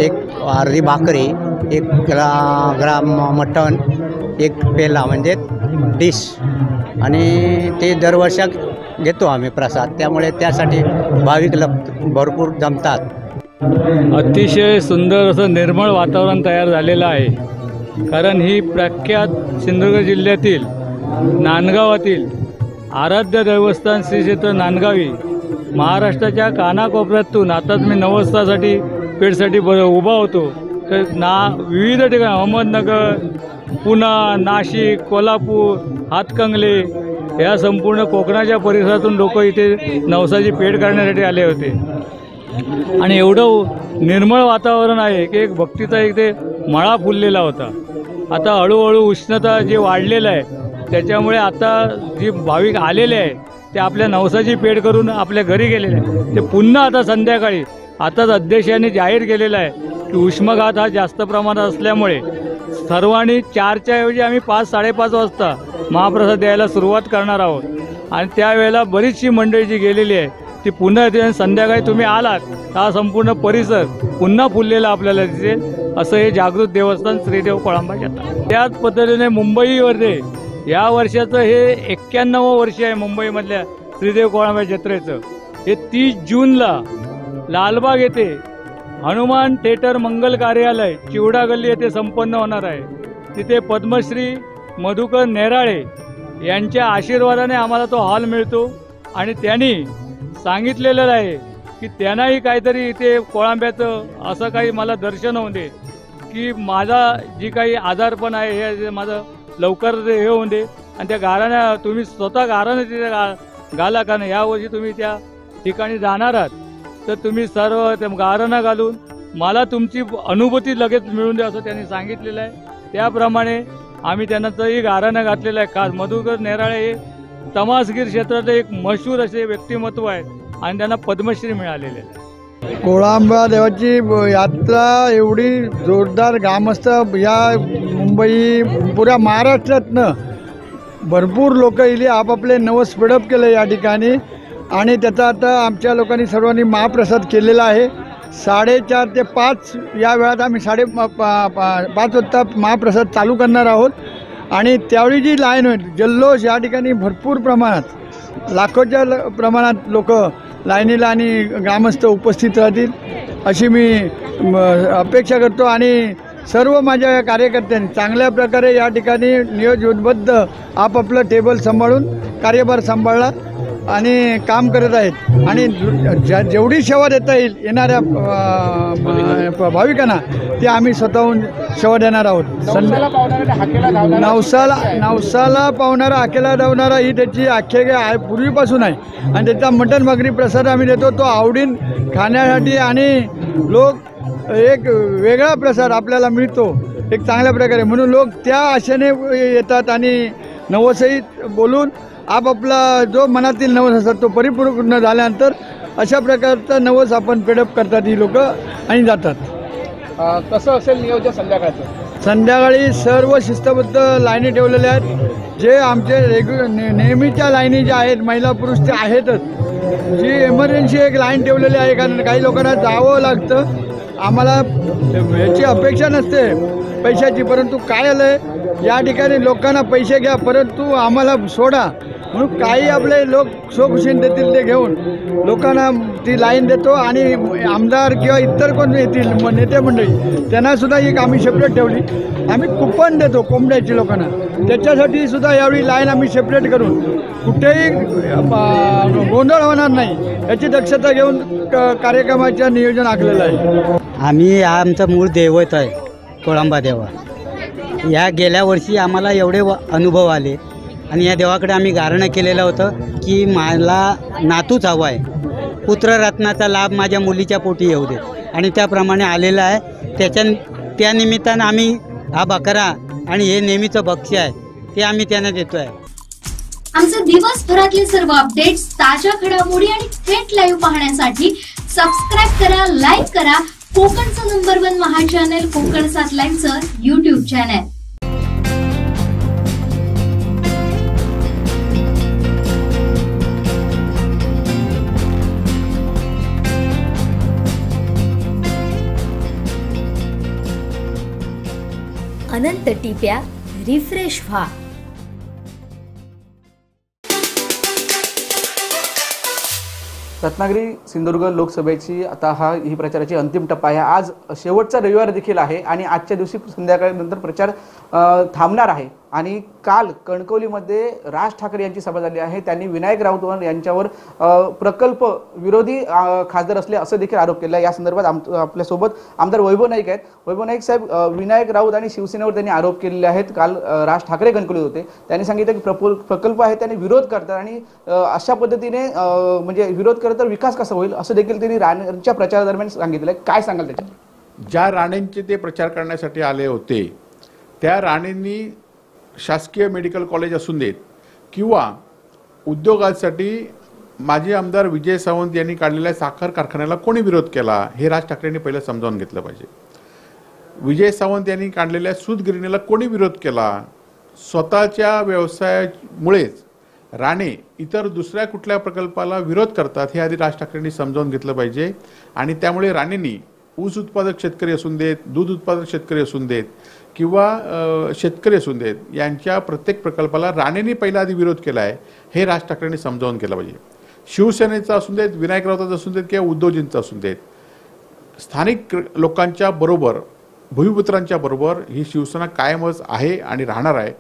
Speaker 13: एक अर्धी भाकरी, एक ग्राम मटण, एक पेला म्हणजे डिश आणि ते दरवर्षात घेतो आम्ही प्रसाद. त्यामुळे त्यासाठी भाविक भरपूर जमतात.
Speaker 14: अतिशय सुंदर असं निर्मळ वातावरण तयार झालेलं आहे. कारण ही प्रख्यात सिंधुदुर्ग जिल्ह्यातील नांदगावातील आराध्य देवस्थान श्री क्षेत्र नांदगावी महाराष्ट्राच्या कानाकोपऱ्यातून आताच मी नवसासाठी पेठसाठी उभा होतो. तर विविध ठिकाणी अहमदनगर, पुणा, नाशिक, कोल्हापूर, हातकंगले या संपूर्ण कोकणाच्या परिसरातून लोक इथे नवसाची पेठ करण्यासाठी आले होते. आणि एवढं निर्मळ वातावरण आहे की एक भक्तीचा एक ते मळा फुललेला होता. आता हळूहळू उष्णता जे वाढलेलं आहे त्याच्यामुळे आता जी भाविक आलेले आहे ते आपल्या नवसाची पेठ करून आपल्या घरी गेलेले आहे. ते पुन्हा आता संध्याकाळी आताच अध्यक्षांनी जाहीर केलेलं आहे की उष्माघात हा जास्त प्रमाणात असल्यामुळे सर्वांनी 4च्या ऐवजी आम्ही 5-5:30 वाजता महाप्रसाद द्यायला सुरुवात करणार आहोत. आणि त्यावेळेला बरीचशी मंडळी जी गेलेली आहे ती पुन्हा येते. संध्याकाळी तुम्ही आलात तर हा संपूर्ण परिसर पुन्हा फुललेला आपल्याला दिसेल. असं हे जागृत देवस्थान श्रीदेव कोळंबा क्षेत्र. त्याच पद्धतीने मुंबईमध्ये या वर्षाचं हे 91वं वर्ष आहे मुंबईमधल्या श्रीदेव कोळंबा जत्रेचं. हे 30 जूनला लालबाग येथे हनुमान थिएटर मंगल कार्यालय चिवडा गल्ली येथे संपन्न होणार आहे. तिथे पद्मश्री मधुकर नेराळे यांच्या आशीर्वादाने आम्हाला तो हॉल मिळतो. आणि त्यांनी सांगितलेलं आहे की त्यांनाही काहीतरी इथे कोळंब्याचं असं काही मला दर्शन होऊन दे की माझा जी काही आजारपण आहे हे माझं लवकर हे होऊन दे. आणि त्या गाराण्या तुम्ही स्वतः गाराने तिथे घाला. कारण यावर्षी तुम्ही त्या ठिकाणी जाणार आहात तर तुम्ही सर्व त्या गाराणा घालून मला तुमची अनुभूती लगेच मिळून द्या असं त्यांनी सांगितलेलं आहे. त्याप्रमाणे आम्ही त्यांना तरी गाराणा घातलेला आहे. खास मधुकर नेराळे हे तमासगीर क्षेत्रातले एक मशहूर असे व्यक्तिमत्व आहेत आणि त्यांना पद्मश्री मिळालेले आहे.
Speaker 15: कोळंबा देवाची यात्रा एवढी जोरदार ग्रामस्थ या मुंबई पुऱ्या महाराष्ट्रातनं भरपूर लोक इले आपापले नवस पेडअप केलं या ठिकाणी. आणि त्याचा आता आमच्या लोकांनी सर्वांनी महाप्रसाद केलेला आहे. 4:30 ते 5 या वेळात आम्ही 5:30 वाजता महाप्रसाद चालू करणार आहोत. आणि त्यावेळी जी लाईन होईल जल्लोष या ठिकाणी भरपूर प्रमाणात लाखोच्या प्रमाणात लोक लाईनीला आणि ग्रामस्थ उपस्थित राहतील अशी मी अपेक्षा करतो. आणि सर्व माझ्या कार्यकर्त्यांनी चांगल्या प्रकारे या ठिकाणी नियोजनबद्ध आपापलं टेबल सांभाळून कार्यभार सांभाळला आणि काम करत आहेत. आणि जेवढी सेवा देता येईल येणाऱ्या भाविकांना ते आम्ही स्वतःहून सेवा देणार आहोत. नवसाला पावणारा हाकेला धावणारा ही त्याची आख्यायिका आहे पूर्वीपासून आहे. आणि त्याचा मटण भाकरी प्रसाद आम्ही देतो तो आवडीन खाण्यासाठी. आणि लोक एक वेगळा प्रसाद आपल्याला मिळतो एक चांगल्या प्रकारे म्हणून लोक त्या आशेने येतात. आणि नवसही बोलून आपापला जो मनातील नवस असतात तो परिपूर्ण झाल्यानंतर अशा प्रकारचा नवस आपण पेडअप करतात ही लोक आणि जातात.
Speaker 8: कसं असेल नियोजन संध्याकाळचं?
Speaker 15: संध्याकाळी सर्व शिस्तबद्ध लाईनी ठेवलेल्या आहेत. जे आमचे नेहमीच्या लाईनी ज्या आहेत महिला पुरुष ते आहेतच. जी एमर्जन्सी एक लाईन ठेवलेली आहे कारण काही लोकांना जावं लागतं. आम्हाला याची अपेक्षा नसते पैशाची परंतु काय आलं आहे या ठिकाणी लोकांना पैसे घ्या परंतु आम्हाला सोडा म्हणून काही आपले लोक स्वखुशीने देतील ते घेऊन लोकांना ती लाईन देतो. आणि आमदार किंवा इतर कोण येतील नेते मंडळी त्यांनासुद्धा एक आम्ही सेपरेट ठेवली. आम्ही कुपन देतो कोंबड्याची लोकांना त्याच्यासाठी सुद्धा यावेळी लाईन आम्ही सेपरेट करून कुठेही गोंधळ होणार नाही याची दक्षता घेऊन कार्यक्रमाचं नियोजन आखलेलं आहे.
Speaker 13: आम्ही आमचं मूळ दैवत आहे कोळंबा देवा. या गेल्या वर्षी आम्हाला एवढे अनुभव आले आणि या देवाकडे आम्ही गारणं केलेलं होतं की मला नातूच हवा आहे. पुत्ररत्नाचा लाभ माझ्या मुलीच्या पोटी येऊ दे आणि त्याप्रमाणे आलेला आहे. त्या निमित्तानं आम्ही हा बकरा आणि हे नेहमीचं भक्ष्य आहे ते आम्ही त्यांना देतो आहे.
Speaker 2: आमचे दिवसभरातले सर्व अपडेट्स ताज्या घडामोडी आणि थेट लाईव्ह पाहण्यासाठी सबस्क्राईब करा, लाईक करा कोकणचं नंबर 1 महा चॅनल कोकण 7 लाईव्हचं YouTube चॅनल. अनंत टिप्या रिफ्रेश व्हा.
Speaker 8: रत्नागिरी सिंधुदुर्ग लोकसभेची आता ही प्रचाराची अंतिम टप्पा आहे. आज शेवटचा रविवार देखील आहे आणि आजच्या दिवशी संध्याकाळनंतर प्रचार थांबणार आहे. आणि काल कणकवलीमध्ये राज ठाकरे यांची सभा झाली आहे. त्यांनी विनायक राऊत यांच्यावर प्रकल्प विरोधी खासदार असले असं देखील आरोप केला. या संदर्भात आपल्यासोबत आमदार वैभव नाईक आहेत. वैभव नाईक साहेब, विनायक राऊत आणि शिवसेनेवर त्यांनी आरोप केलेले आहेत. काल राज ठाकरे कणकवलीत होते, त्यांनी सांगितलं की प्रकल्प आहे त्यांनी विरोध करतात आणि अशा पद्धतीने म्हणजे विरोध करत तर विकास कसा होईल असं देखील त्यांनी राणेंच्या प्रचारादरम्यान सांगितलं. काय सांगाल त्याच्यावर?
Speaker 16: ज्या राणेंचे ते प्रचार करण्यासाठी आले होते त्या राणेंनी शासकीय मेडिकल कॉलेज असून देत किंवा उद्योगासाठी माजी आमदार विजय सावंत यांनी काढलेल्या साखर कारखान्याला कोणी विरोध केला हे राज ठाकरेंनी पहिलं समजावून घेतलं पाहिजे. विजय सावंत यांनी काढलेल्या सूत गिरणीला कोणी विरोध केला? स्वतःच्या व्यवसायामुळेच राणे इतर दुसऱ्या कुठल्या प्रकल्पाला विरोध करतात हे आधी राज ठाकरेंनी समजावून घेतलं पाहिजे. आणि त्यामुळे राणेंनी ऊस उत्पादक शेतकरी असून देत, दूध उत्पादक शेतकरी असून देत किंवा शेतकरी असून देत, यांच्या प्रत्येक प्रकल्पाला राणेंनी पहिला आधी विरोध केला आहे हे राज ठाकरेंनी समजावून केलं पाहिजे. शिवसेनेचा असून देत, विनायक राऊताचा असून देत किंवा उद्धवजींचा असून देत, स्थानिक लोकांच्या बरोबर, भूमिपुत्रांच्या बरोबर ही शिवसेना कायमच आहे आणि राहणार आहे.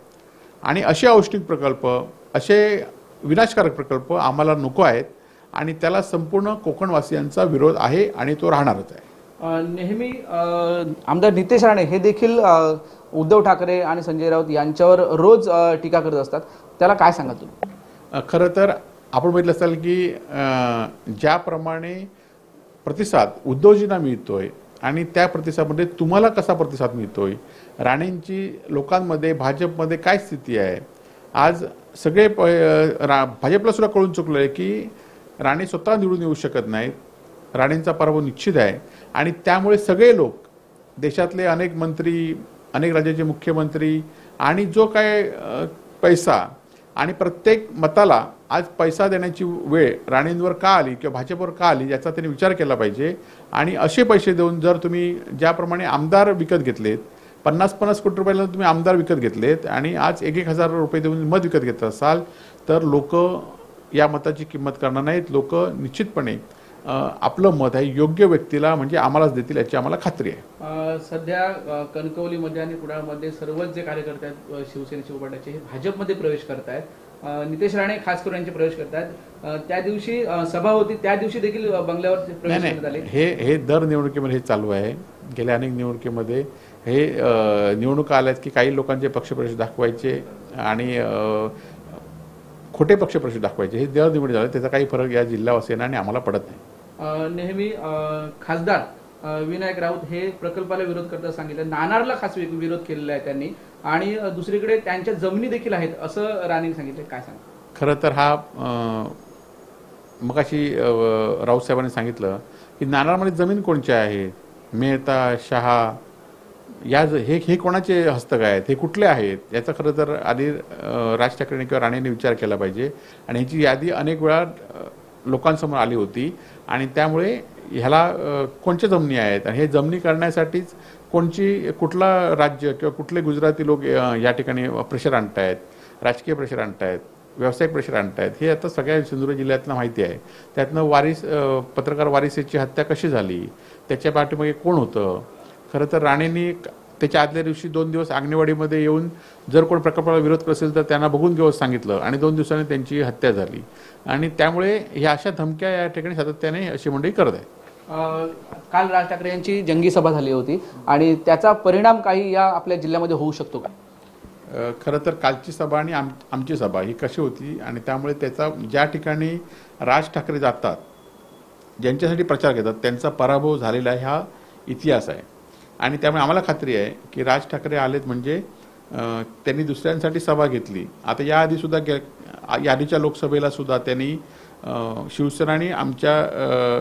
Speaker 16: आणि असे औष्णिक प्रकल्प, असे विनाशकारक प्रकल्प आम्हाला नको आहेत आणि त्याला संपूर्ण कोकणवासियांचा विरोध आहे आणि तो राहणारच आहे.
Speaker 8: नेहमी आमदार नितेश राणे हे देखील उद्धव ठाकरे आणि संजय राऊत यांच्यावर रोज टीका करत असतात, त्याला काय सांगाल तुम्ही?
Speaker 16: खरं तर आपण बघितलं असाल की ज्याप्रमाणे प्रतिसाद उद्धवजींना मिळतोय आणि त्या प्रतिसादामध्ये तुम्हाला कसा प्रतिसाद मिळतोय, राणेंची लोकांमध्ये, भाजपमध्ये काय स्थिती आहे, आज सगळे भाजपला सुद्धा कळून चुकलं आहे की राणे स्वतः निवडून येऊ शकत नाहीत, राणेंचा पराभव निश्चित आहे. आणि त्यामुळे सगळे लोक, देशातले अनेक मंत्री, अनेक राज्याचे मुख्यमंत्री आणि जो काय पैसा आणि प्रत्येक मताला आज पैसा देण्याची वेळ राणेंवर का आली किंवा भाजपवर का आली याचा त्यांनी विचार केला पाहिजे. आणि असे पैसे देऊन जर तुम्ही ज्याप्रमाणे आमदार विकत घेतलेत, 50-50 कोटी रुपयाला तुम्ही आमदार विकत घेतलेत आणि आज 1,000 रुपये देऊन मत विकत घेत असाल तर लोक या मताची किंमत करणार नाहीत. लोक निश्चितपणे आपलं मत आहे योग्य व्यक्तीला म्हणजे आम्हालाच देतील याची आम्हाला खात्री आहे.
Speaker 8: सध्या कणकवलीमध्ये आणि कुडाळमध्ये सर्वच जे कार्यकर्ते आहेत शिवसेनेचे उभाटाचे हे भाजपमध्ये प्रवेश करत आहेत. नितेश राणे खास करून यांचे प्रवेश करत आहेत. त्या दिवशी सभा होती, त्या दिवशी देखील बंगल्यावर प्रवेश करण्यात आले.
Speaker 16: हे दर निवडणुकीमध्ये हे चालू आहे. गेल्या अनेक निवडणुकीमध्ये हे निवडणुका आल्यात की काही लोकांचे पक्षप्रवेश दाखवायचे आणि खोटे पक्षप्रवेश दाखवायचे, हे दर निवड झाले. त्याचा काही फरक या जिल्हावासियांना आणि आम्हाला पडत नाही.
Speaker 8: नेहमी खासदार विनायक राऊत हे प्रकल्पाला विरोध करतात सांगितलं, नाणारला खास विरोध केलेला आहे त्यांनी आणि दुसरीकडे त्यांच्या जमिनी देखील आहेत असं राणेंनी सांगितलं. काय सांगा?
Speaker 16: खरं तर हा मगाशी राऊत साहेबांनी सांगितलं की नाणारमध्ये जमीन कोणच्या आहेत, मेहता, शहा, हे कोणाचे हस्तक आहेत, हे कुठले आहेत, याचा खरं तर आधी राज ठाकरेंनी किंवा राणेंनी विचार केला पाहिजे. आणि ह्याची यादी अनेक वेळा लोकांसमोर आली होती आणि त्यामुळे ह्याला कोणत्या जमिनी आहेत आणि हे जमिनी करण्यासाठीच कुठला राज्य किंवा कुठले गुजराती लोक या ठिकाणी प्रेशर आणत आहेत, राजकीय प्रेशर आणत आहेत, व्यावसायिक प्रेशर आणत आहेत, हे आता सगळ्या सिंधुदुर्ग जिल्ह्यातलं माहिती आहे. त्यातनं पत्रकार वारिसेची हत्या कशी झाली, त्याच्या पाठीमागे कोण होतं. खरं तर राणेंनी त्याच्या आदल्या दिवशी 2 दिवस आंगणेवाडीमध्ये येऊन जर कोण प्रकल्पाला विरोध करत असेल तर त्यांना बघून घेऊन सांगितलं आणि 2 दिवसांनी त्यांची हत्या झाली. आणि त्यामुळे ह्या अशा धमक्या या ठिकाणी सातत्याने अशी मंडळी करत आहे.
Speaker 8: काल राज ठाकरे यांची जंगी सभा झाली होती आणि त्याचा परिणाम काही या आपल्या जिल्ह्यामध्ये होऊ शकतो का?
Speaker 16: खरं तर कालची सभा आणि आमची सभा ही कशी होती आणि त्यामुळे त्याचा ज्या ठिकाणी राज ठाकरे जातात, ज्यांच्यासाठी प्रचार घेतात, त्यांचा पराभव झालेला हा इतिहास आहे. आणि त्यामुळे आम्हाला खात्री आहे की राज ठाकरे आलेत म्हणजे त्यांनी दुसऱ्यांसाठी सभा घेतली. आता याआधीसुद्धा याआधीच्या लोकसभेला सुद्धा त्यांनी शिवसेना आणि आमच्या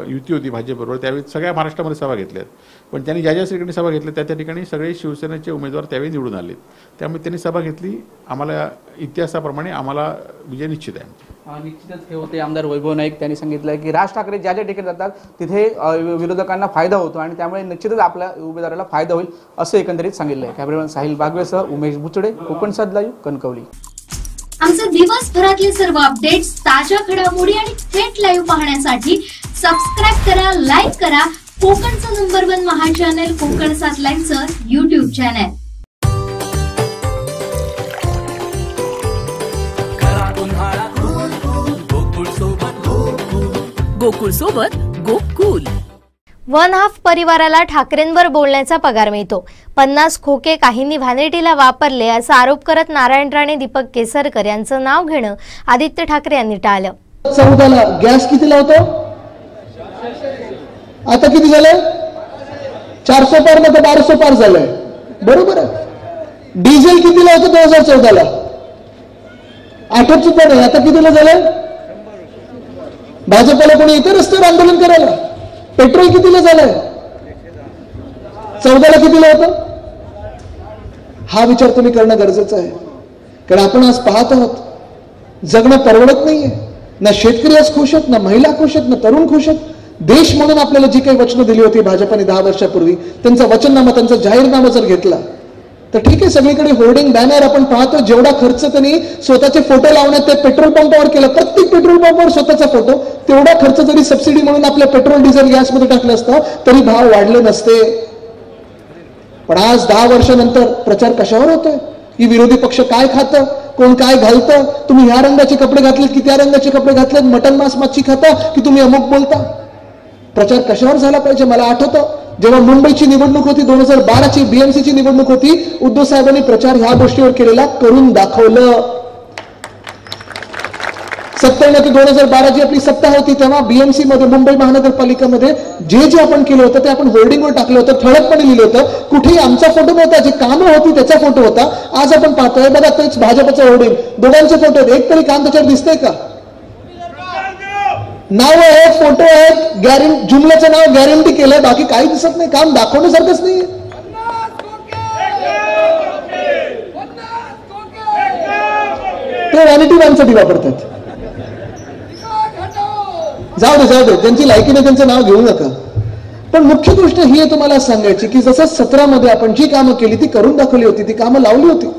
Speaker 16: युती होती भाजपबरोबर, त्यावेळी सगळ्या महाराष्ट्रामध्ये सभा घेतल्यात. पण त्यांनी ज्या ठिकाणी सभा घेतल्या त्या ठिकाणी सगळे शिवसेनेचे उमेदवार त्यावेळी निवडून आलेत. त्यामुळे त्यांनी सभा घेतली. आम्हाला इतिहासाप्रमाणे आम्हाला विजय निश्चित आहे.
Speaker 8: निश्चितच हे होते आमदार वैभव नाईक. त्यांनी सांगितलं की राज ठाकरे ज्या ज्या ठिकाणी जातात तिथे विरोधकांना फायदा होतो आणि त्यामुळे निश्चितच आपल्या उमेदवाराला फायदा होईल असं एकंदरीत सांगितलं आहे. कॅमेरामॅन साहिल बागवेसह उमेश बुचडे, कोकणसाद लाईव्ह, कणकवली.
Speaker 2: आमचे दिवसभरातले सर्व अपडेट्स, ताज्या घडामोडी आणि थेट लाईव्ह पाहण्यासाठी सबस्क्राईब करा, लाईक करा कोकणचं number 1 Maha channel Kokansad लाईव्हचं YouTube channel.
Speaker 7: Gokul सोबत गोकुल.
Speaker 2: 1/2 परिवाराला ठाकरेंवर बोलण्याचा पगार मिळतो. 50 खोके काहींनी व्हॅनिटीला वापरले असा आरोप करत नारायण राणे, दीपक केसरकर यांचं नाव घेणं आदित्य ठाकरे यांनी टाळलं.
Speaker 17: 14ला गॅस कितीला होतो, आता किती झालंय? 400 पार ना तर 1200 पार झालंय. बरोबर आहे. डिझेल कितीला होतं 2014ला? 800 पार आहे. आता कितीला झालंय? भाजपला कोणी येते रस्त्यावर आंदोलन करायला? पेट्रोल कितीला झालंय? 14ला कितीला होतं? हा विचार तुम्ही करणं गरजेचं आहे. कारण आपण आज पाहत आहोत जगणं परवडत नाहीये. ना शेतकरी आज खुश आहेत, ना महिला खुश आहेत, ना तरुण खुश आहेत. देश म्हणून आपल्याला जी काही वचनं दिली होती भाजपने 10 वर्षापूर्वी, त्यांचा वचननामा, त्यांचा जाहीरनामा जर घेतला तर ठीक आहे. सगळीकडे होर्डिंग, बॅनर आपण पाहतो. जेवढा खर्च त्यांनी स्वतःचे फोटो लावण्यात ते पेट्रोल पंपावर केला, प्रत्येक पेट्रोल पंपावर स्वतःचा फोटो, तेवढा खर्च जरी सबसिडी म्हणून आपल्या पेट्रोल डिझेल गॅसमध्ये टाकलं असतं तरी भाव वाढले नसते. पण आज 10 वर्षानंतर प्रचार कशावर होतोय? की विरोधी पक्ष काय खातं, कोण काय घालतं, तुम्ही ह्या रंगाचे कपडे घातलेत की त्या रंगाचे कपडे घातलेत, मटन मांस मच्छी खाता की तुम्ही अमुक बोलता. प्रचार कशावर झाला पाहिजे? मला आठवतं जेव्हा मुंबईची निवडणूक होती, 2012ची BMCची निवडणूक होती, उद्धव साहेबांनी प्रचार ह्या गोष्टीवर केलेला, करून दाखवलं. 97 ते 2012 जी आपली सत्ता होती तेव्हा BMC मध्ये, मुंबई महानगरपालिकेमध्ये जे जे आपण केलं होतं ते आपण होर्डिंगवर टाकलं होतं, ठळकपणे लिहिलं होतं. कुठेही आमचा फोटो नव्हता, जे कामं होती त्याचा फोटो होता. आज आपण पाहतोय बघा तेच भाजपचं होर्डिंग, दोघांचे फोटो आहेत. एक तरी काम त्याच्यावर दिसतंय का? नाव आहेत, फोटो आहेत, गॅरंटी, जुमल्याचं नाव गॅरंटी केलंय, बाकी काही दिसत नाही. काम दाखवण्यासारखंच नाहीये. ते व्हॅनिटी वॅनसाठी वापरतात. जाऊ दे, ज्यांची लायकी नाही त्यांचं नाव घेऊ नका. पण मुख्य गोष्ट ही आहे तुम्हाला सांगायची की जसं 17 मध्ये आपण जी कामं केली ती करून दाखवली होती, ती कामं लावली होती.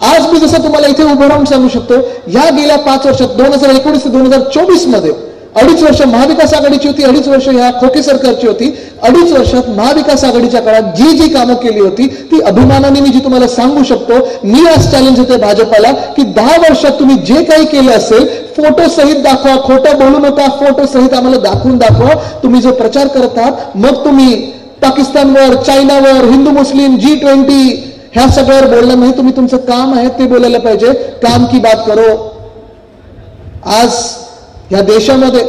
Speaker 17: आज मी जसं तुम्हाला इथे उभं राहून सांगू शकतो, या गेल्या 5 वर्षात 2019 ते 2024 मध्ये 2.5 वर्ष महाविकास आघाडीची होती, 2.5 वर्ष ह्या खोके सरकारची होती. 2.5 वर्षात महाविकास आघाडीच्या काळात जी जी कामं केली होती ती अभिमानाने मी जी तुम्हाला सांगू शकतो. मी आज चॅलेंज देते भाजपाला की 10 वर्षात तुम्ही जे काही केलं असेल फोटो सहित दाखवा, खोटं बोलू नका, फोटो सहित आम्हाला दाखवून दाखवा. तुम्ही जो प्रचार करत आहात, मग तुम्ही पाकिस्तानवर, चायनावर, हिंदू मुस्लिम, G20 ह्या सगळ्यावर बोलणार नाही. तुम्ही तुमचं काम आहे ते बोलायला पाहिजे. काम की बात करो. आज या देशामध्ये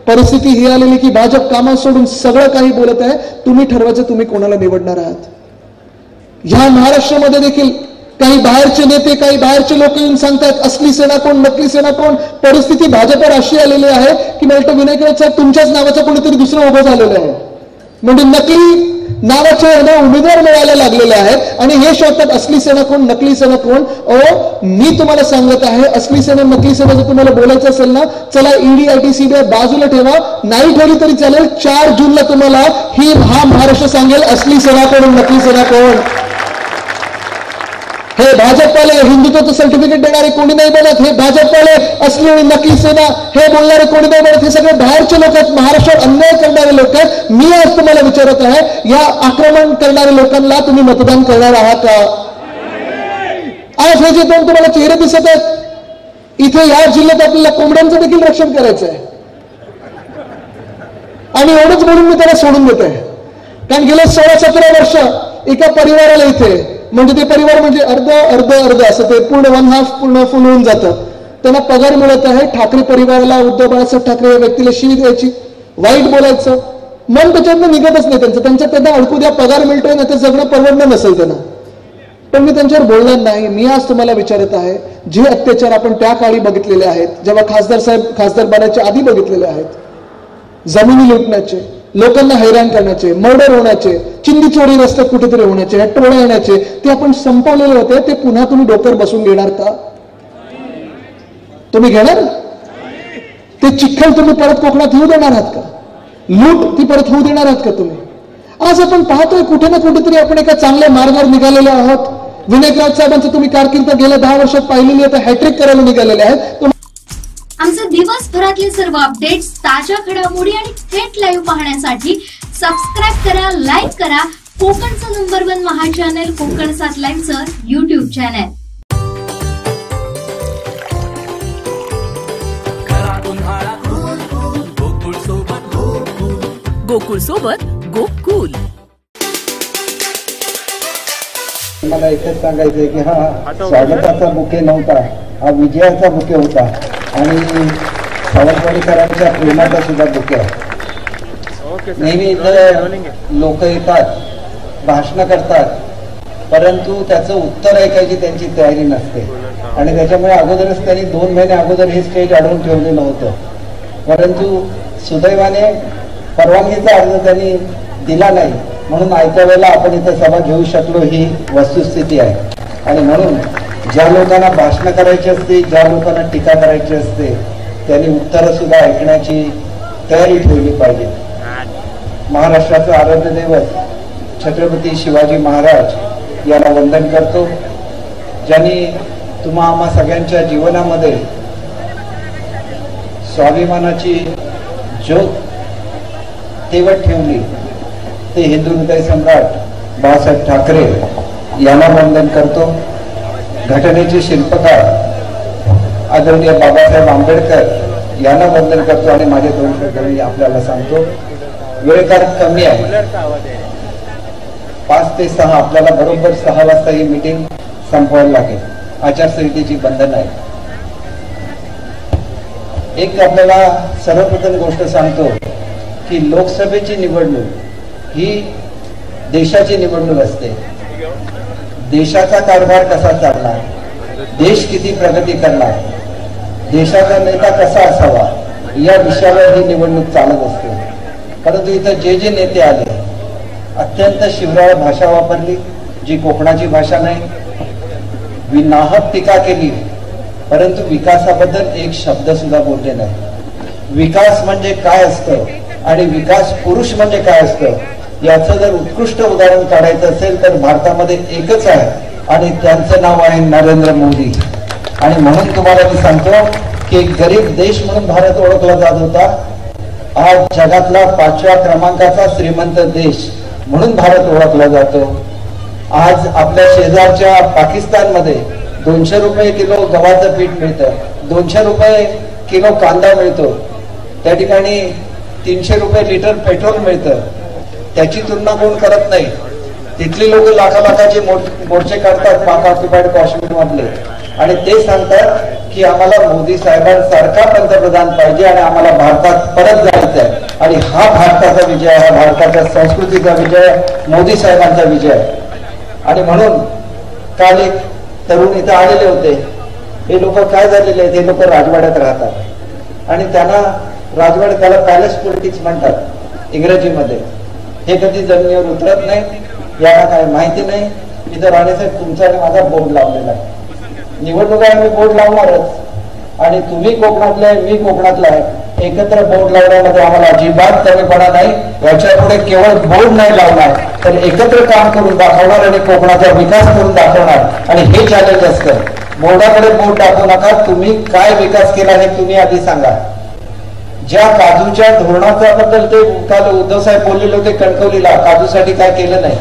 Speaker 17: परिस्थिती ही आलेली की भाजप कामं सोडून सगळं काही बोलत आहे. तुम्ही ठरवायचं तुम्ही कोणाला निवडणार आहात. ह्या महाराष्ट्रामध्ये देखील काही बाहेरचे नेते, काही बाहेरचे लोक येऊन सांगतात असली सेना कोण, नकली सेना कोण. परिस्थिती भाजपवर अशी आलेली आहे की मला वाटतं विनायक राऊत साहेब तुमच्याच नावाचं कोणीतरी दुसरं उभं झालेलं आहे. म्हणजे नकली नावाचे उमेदवार मिळायला लागलेले आहेत आणि हे शोधतात असली सेना कोण, नकली सेना कोण. मी तुम्हाला सांगत आहे, असली सेना नकली सेना जर तुम्हाला बोलायचं असेल ना, चला ED IT CBI बाजूला ठेवा, नाही ठेवली तरी चालेल. 4 जूनला तुम्हाला हा महाराष्ट्र सांगेल असली सेना कोण, नकली सेना कोण. हे भाजपवाले हिंदुत्वाचं सर्टिफिकेट देणारे कोणी नाही बनत. हे भाजपवाले असली आणि नकली सेना हे बोलणारे कोणी नाही बनत. हे सगळे बाहेरचे लोक आहेत, महाराष्ट्रात अन्याय करणारे लोक आहेत. मी आज तुम्हाला विचारत आहे, या आक्रमण करणाऱ्या लोकांना तुम्ही मतदान करणार आहात का? आज हे जे 2 तुम्हाला चेहरे दिसत आहेत, इथे या जिल्ह्यात आपल्याला कोंबड्यांचं देखील रक्षण करायचं आहे. आणि एवढंच म्हणून मी त्याला सोडून देत आहे. कारण गेले 16-17 वर्ष एका परिवाराला इथे, म्हणजे ते परिवार म्हणजे अर्ध असं ते पूर्ण 1/2 पूर्ण फुल होऊन जातं. त्यांना पगार मिळत आहे. ठाकरे परिवाराला, उद्धव बाळासाहेब ठाकरे या व्यक्तीला शिवी द्यायची, वाईट बोलायचं, मन त्याच्यातनं निघतच नाही त्यांचं. त्यांना अडकू द्या, पगार मिळतोय ना, ते जगणं परवडणं नसेल त्यांना. पण मी त्यांच्यावर बोलणार नाही. मी आज तुम्हाला विचारत आहे, जे अत्याचार आपण त्या काळी बघितलेले आहेत, जेव्हा खासदार बनायच्या आधी बघितलेले आहेत, जमिनी लुटण्याचे, लोकांना हैराण करण्याचे, मर्डर होण्याचे, चिंदी चोरी रस्त्यात कुठेतरी होण्याचे, टोळ्या येण्याचे, ते आपण संपवलेले होते. ते पुन्हा तुम्ही डोक्यावर बसून घेणार का? तुम्ही घेणार? ते चिखल तुम्ही परत कोकणात येऊ देणार आहात का? लूट ती परत होऊ देणार आहात का तुम्ही? आज आपण पाहतोय कुठे ना कुठेतरी आपण एका चांगल्या मार्गावर निघालेले आहोत. विनायक राज साहेबांचं तुम्ही कारकीर्द गेल्या 10 वर्षात पाहिलेली आहे, हॅट्रिक करायला निघालेले आहेत.
Speaker 2: आमचे दिवसभरातले सर्व अपडेट्स, ताज्या घडामोडी आणि थेट लाईव्ह पाहण्यासाठी सबस्क्राईब करा, लाईक करा कोकणचं नंबर 1 महा चॅनल कोकण 7 लाईव्हचं YouTube चॅनल.
Speaker 7: गोकुळ सोबत गोकुल.
Speaker 18: मला एकच सांगायचंय की हा स्वागताचा बुके नव्हता, हा विजयाचा बुके होता आणि सावंतवाडीकरांच्या प्रेमाचा सुद्धा बुके आहे. नेहमी इथं लोक येतात, भाषणं करतात, परंतु त्याचं उत्तर ऐकायची त्यांची तयारी नसते आणि त्याच्यामुळे अगोदरच त्यांनी 2 महिने अगोदर हे स्टेज अडवून ठेवलेलं होतं. परंतु सुदैवाने परवानगीचा अर्ज त्यांनी दिला नाही, म्हणून आयत्या वेळेला आपण इथं सभा घेऊ शकलो, ही वस्तुस्थिती आहे. आणि म्हणून ज्या लोकांना भाषणं करायची असते, ज्या लोकांना टीका करायची असते, त्यांनी उत्तरं सुद्धा ऐकण्याची तयारी ठेवली पाहिजे. महाराष्ट्राचं आराध्य दैवत छत्रपती शिवाजी महाराज याला वंदन करतो, ज्यांनी तुम्हा आम्हा सगळ्यांच्या जीवनामध्ये स्वाभिमानाची ज्योत तेवत ठेवली. ते हिंदू हृदय सम्राट बाळासाहेब ठाकरे यांना वंदन करतो. घटनेचे शिल्पकार आदरणीय बाबासाहेब आंबेडकर यांना वंदन करतो आणि माझे 2 शब्द आपल्याला सांगतो. वेळ फार कमी आहे, 5 ते 6 आपल्याला बरोबर 6 वाजता ही मीटिंग संपवायला लागेल. आचारसंहितेची बंधन आहे. एक आपल्याला सर्वप्रथम गोष्ट सांगतो की लोकसभेची निवडणूक ही देशाची निवडणूक असते. देशाचा कारभार कसा चालणार, देश किती प्रगती करणार, देशाचा नेता कसा असावा, या विषयावर ही निवडणूक चालत असते. परंतु इथं जे नेते आले, अत्यंत शिवराळ भाषा वापरली, जी कोकणाची भाषा नाही, विनाहक टीका केली, परंतु विकासाबद्दल एक शब्द सुद्धा बोलले नाही. विकास म्हणजे काय असतं आणि विकास पुरुष म्हणजे काय असतं, याचं जर उत्कृष्ट उदाहरण काढायचं असेल तर भारतामध्ये एकच आहे आणि त्यांचं नाव आहे नरेंद्र मोदी. आणि म्हणून तुम्हाला मी सांगतो की एक गरीब देश म्हणून भारत ओळखला जात होता, आज जगातला 5व्या क्रमांकाचा श्रीमंत देश म्हणून भारत ओळखला जातो. आज आपल्या शेजारच्या पाकिस्तानमध्ये 200 रुपये किलो गव्हाचं पीठ मिळतं, 200 रुपये किलो कांदा मिळतो, त्या ठिकाणी 300 रुपये लिटर पेट्रोल मिळतं. त्याची तुलना कोण करत नाही. तिथली लोक लाखाचे मोर्चे काढतात पाक ऑक्युपाइड काश्मीर मधले आणि ते सांगतात की आम्हाला मोदी साहेबांसारखा पंतप्रधान पाहिजे आणि आम्हाला भारतात परत जायचं आहे. आणि हा भारताचा विजय, हा भारताच्या संस्कृतीचा विजय, मोदी साहेबांचा विजय. आणि म्हणून काल एक तरुण इथं आलेले होते. हे लोक काय झालेले आहेत, हे लोक राजवाड्यात राहतात आणि त्यांना राजवाड्यात, त्याला पॅलेस पॉलिटिक्स म्हणतात इंग्रजीमध्ये. हे कधी जमिनीवर उतरत नाही, याला काय माहिती नाही. इथं राणेसाहेब तुमचा आणि माझा बोर्ड लावलेला आहे. निवडणुका आम्ही बोर्ड लावणारच आणि तुम्ही कोकणातले आहे, मी कोकणातला आहे. एकत्र बोर्ड लावण्यामध्ये आम्हाला अजिबात कमीपणा नाही. याच्यापुढे केवळ बोर्ड नाही लावणार तर एकत्र काम करून दाखवणार आणि कोकणाचा विकास करून दाखवणार. आणि हे चॅलेंज असतं. बोर्डाकडे बोर्ड दाखवू नका, तुम्ही काय विकास केला हे तुम्ही आधी सांगा. ज्या काजूच्या धोरणाचा बद्दल ते काल उद्धव साहेब बोललेले होते कणकवलीला, काजूसाठी काय केलं नाही.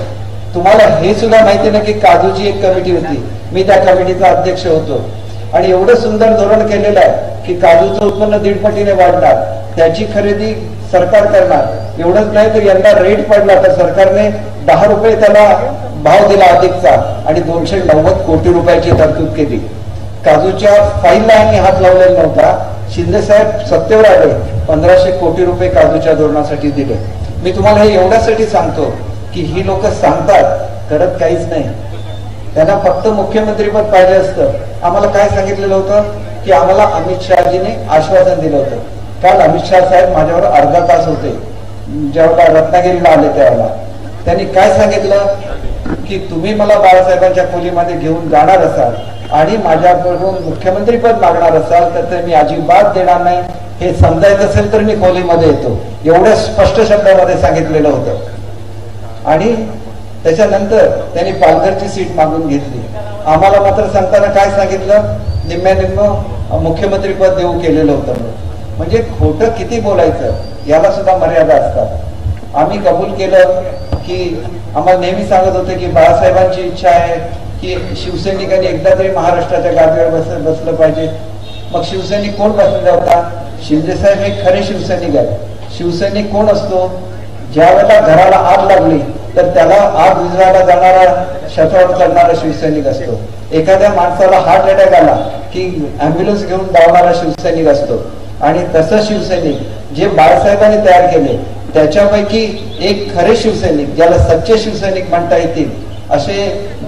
Speaker 18: तुम्हाला हे सुद्धा माहिती नाही की काजूची एक कमिटी होती, मी त्या कमिटीचा अध्यक्ष होतो आणि एवढं सुंदर धोरण केलेलं आहे की काजूचं उत्पन्न 1.5 पटीने वाढणार, त्याची खरेदी सरकार करणार. एवढंच नाही तर यंदा रेट पडला तर सरकारने 10 रुपये त्याला भाव दिला अधिकचा आणि 290 कोटी रुपयाची तरतूद केली. काजूच्या फाईलला आम्ही हात लावलेला नव्हता. शिंदे साहेब सत्तेवर आले, 1500 कोटी रुपये काजूच्या धोरणासाठी दिले. मी तुम्हाला हे एवढ्यासाठी सांगतो की ही लोक सांगतात, करत काहीच नाही. त्यांना फक्त मुख्यमंत्रीपद पाहिजे असतं. आम्हाला काय सांगितलेलं होतं की आम्हाला अमित शहाजीने आश्वासन दिलं होतं. काल अमित शहा साहेब माझ्यावर अर्धा तास होते, जेव्हा रत्नागिरीला आले त्यावेळेला. त्यांनी काय सांगितलं की तुम्ही मला बाळासाहेबांच्या खोलीमध्ये घेऊन जाणार असाल आणि माझ्याकडून मुख्यमंत्रीपद मागणार असाल तर ते मी अजिबात देणार नाही. हे समजायचं असेल तर मी खोलीमध्ये येतो, एवढ्या स्पष्ट शब्दामध्ये सांगितलेलं होतं. आणि त्याच्यानंतर त्यांनी पालघरची सीट मागून घेतली. आम्हाला मात्र सांगताना काय सांगितलं, निम्म्या मुख्यमंत्रीपद देऊ केलेलं होतं. म्हणजे खोटं किती बोलायचं याला सुद्धा मर्यादा असतात. आम्ही कबूल केलं की आम्हाला नेहमी सांगत होते की बाळासाहेबांची इच्छा आहे की शिवसैनिकांनी एकदा तरी महाराष्ट्राच्या गादीवर बसलं पाहिजे. मग शिवसैनिक कोण बसलेला होता? शिंदेसाहेब हे खरे शिवसैनिक आहेत. शिवसैनिक कोण असतो? ज्या वेळेला घराला आग लागली तर त्याला आग विझवायला जाणारा, शतावर चढणारा शिवसैनिक असतो. एखाद्या माणसाला हार्ट अटॅक आला की अँब्युलन्स घेऊन धावणारा शिवसैनिक असतो. आणि तसं शिवसैनिक जे बाळासाहेबांनी तयार केले त्याच्यापैकी एक खरे शिवसैनिक, ज्याला सच्चे शिवसैनिक म्हणता येतील, असे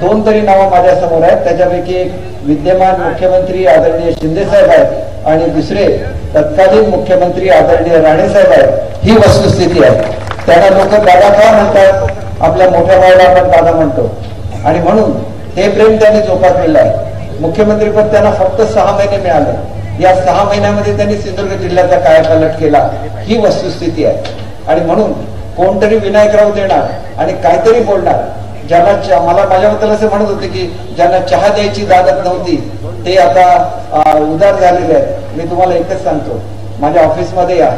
Speaker 18: 2 तरी नावं माझ्या समोर आहेत. त्याच्यापैकी एक विद्यमान मुख्यमंत्री आदरणीय शिंदेसाहेब आहेत आणि दुसरे तत्कालीन मुख्यमंत्री आदरणीय राणेसाहेब आहेत. ही वस्तुस्थिती आहे. त्यांना लोक दादा का म्हणतात? आपल्या मोठ्या भावाला आपण दादा म्हणतो आणि म्हणून हे प्रेम त्यांनी जोपासलेलं आहे. मुख्यमंत्रीपद त्यांना फक्त 6 महिने मिळाले. या 6 महिन्यामध्ये त्यांनी सिंधुदुर्ग जिल्ह्याचा कायापालट केला. ही वस्तुस्थिती आहे. आणि म्हणून कोणतरी विनायक राऊत येणार आणि काहीतरी बोलणार. ज्यांना मला माझ्याबद्दल असं म्हणत होते की ज्यांना चहा द्यायची जागत नव्हती ते आता उदार झालेले आहेत. मी तुम्हाला एकच सांगतो, माझ्या ऑफिसमध्ये या,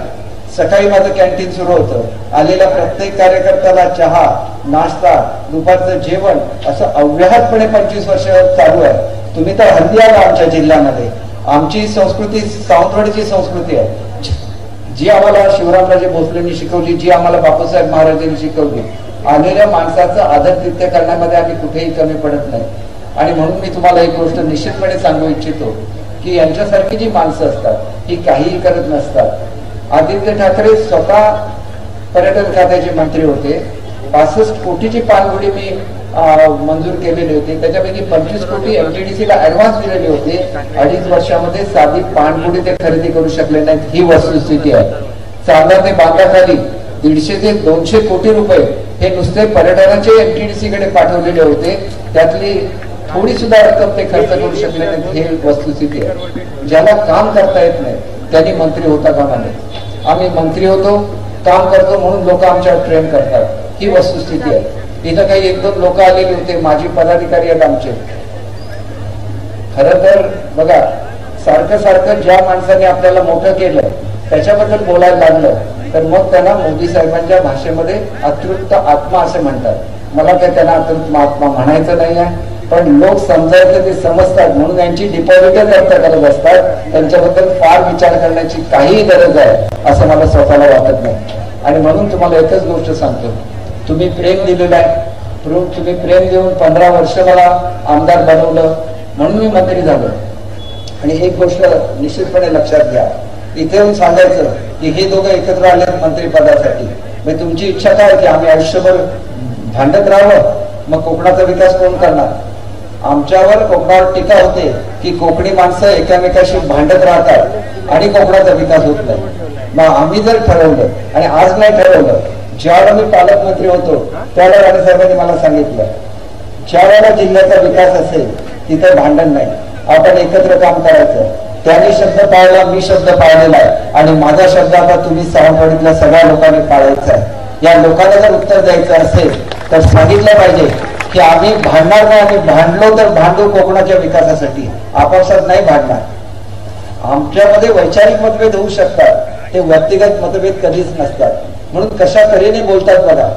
Speaker 18: सकाळी माझं कॅन्टीन सुरू होतं. आलेल्या प्रत्येक कार्यकर्त्याला चहा, नाश्ता, दुपारचं जेवण असं अव्याहतपणे 25 वर्ष चालू आहे. तुम्ही तर हल्ली आला आमच्या जिल्ह्यामध्ये. आमची संस्कृती सावंतवाडीची संस्कृती आहे, जी आम्हाला शिवरामराजे भोसलेंनी शिकवली, जी आम्हाला बापूसाहेब महाराजांनी शिकवली. आलेल्या माणसाचं आदरातिथ्य करण्यामध्ये आम्ही कुठेही कमी पडत नाही. आणि म्हणून मी तुम्हाला एक गोष्ट निश्चितपणे सांगू इच्छितो की यांच्यासारखी जी माणसं असतात ही काहीही करत नसतात. आदित्य ठाकरे स्वतः पर्यटन खात्याचे मंत्री होते. 65 कोटीची पाणबुडी मी मंजूर केलेली होती. त्याच्यापैकी 25 कोटी MTDCला ऍडव्हान्स दिलेले होते. 2.5 वर्षामध्ये साधी पाणबुडी ते खरेदी करू शकले नाहीत. ही वस्तुस्थिती आहे. चांदा ते बांधाखाली 150 ते 200 कोटी रुपये हे नुसते पर्यटनाचे MTDCकडे पाठवलेले होते. त्यातली थोडी सुद्धा रक्कम ते खर्च करू शकले नाहीत. ही वस्तुस्थिती आहे. ज्याला काम करता येत नाही त्यांनी मंत्री होता कामा नये. आम्ही मंत्री होतो, काम करतो म्हणून लोक आमच्यावर प्रेम करतात. ही वस्तुस्थिती आहे. इथं काही 1-2 लोक आलेले होते, माजी पदाधिकारी आहेत आमचे. खरं तर बघा, सारखं सारखं ज्या माणसाने आपल्याला मोठं केलं त्याच्याबद्दल बोलायला लागलं तर मग त्यांना मोदी साहेबांच्या भाषेमध्ये अतृप्त आत्मा असे म्हणतात. मला काही त्यांना अतृप्त आत्मा म्हणायचं नाही आहे, पण लोक समजायचं ते समजतात म्हणून यांची डिपॉझिटच अर्थ करत असतात. त्यांच्याबद्दल फार विचार करण्याची काहीही गरज आहे असं मला स्वतःला वाटत नाही. आणि म्हणून तुम्हाला एकच गोष्ट सांगतो, तुम्ही प्रेम दिलेलं आहे. तुम्ही प्रेम देऊन 15 वर्ष मला आमदार बनवलं म्हणून मी मंत्री झालो. आणि एक गोष्ट निश्चितपणे लक्षात घ्या, इथे येऊन सांगायचं की हे दोघं एकत्र आले मंत्रिपदासाठी. मग तुमची इच्छा काय की आम्ही आयुष्यभर भांडत राहावं? मग कोकणाचा विकास कोण करणार? आमच्यावर कोकणावर टीका होते की कोकणी माणसं एकमेकाशी भांडत राहतात आणि कोकणाचा विकास होत नाही. मग आम्ही जर ठरवलं आणि आज नाही ठरवलं, ज्यावेळेला मी पालकमंत्री होतो त्यावेळेला राणेसाहेबांनी मला सांगितलं ज्या वेळेला जिल्ह्याचा विकास असेल तिथे भांडण नाही, आपण एकत्र काम करायचं. त्यांनी शब्द पाळला, मी शब्द पाळलेला आहे आणि माझा शब्द आता तुम्ही सावंतवाडीतल्या सगळ्या लोकांनी पाळायचा आहे. या लोकांना जर उत्तर द्यायचं असेल तर सांगितलं पाहिजे की आम्ही भांडणार नाही. आम्ही भांडलो तर भांडू कोकणाच्या विकासासाठी, आपापसात नाही भांडणार. आमच्यामध्ये वैचारिक मतभेद होऊ शकतात, ते व्यक्तिगत मतभेद कधीच नसतात. म्हणून कशा तऱ्हेने बोलतात बघा,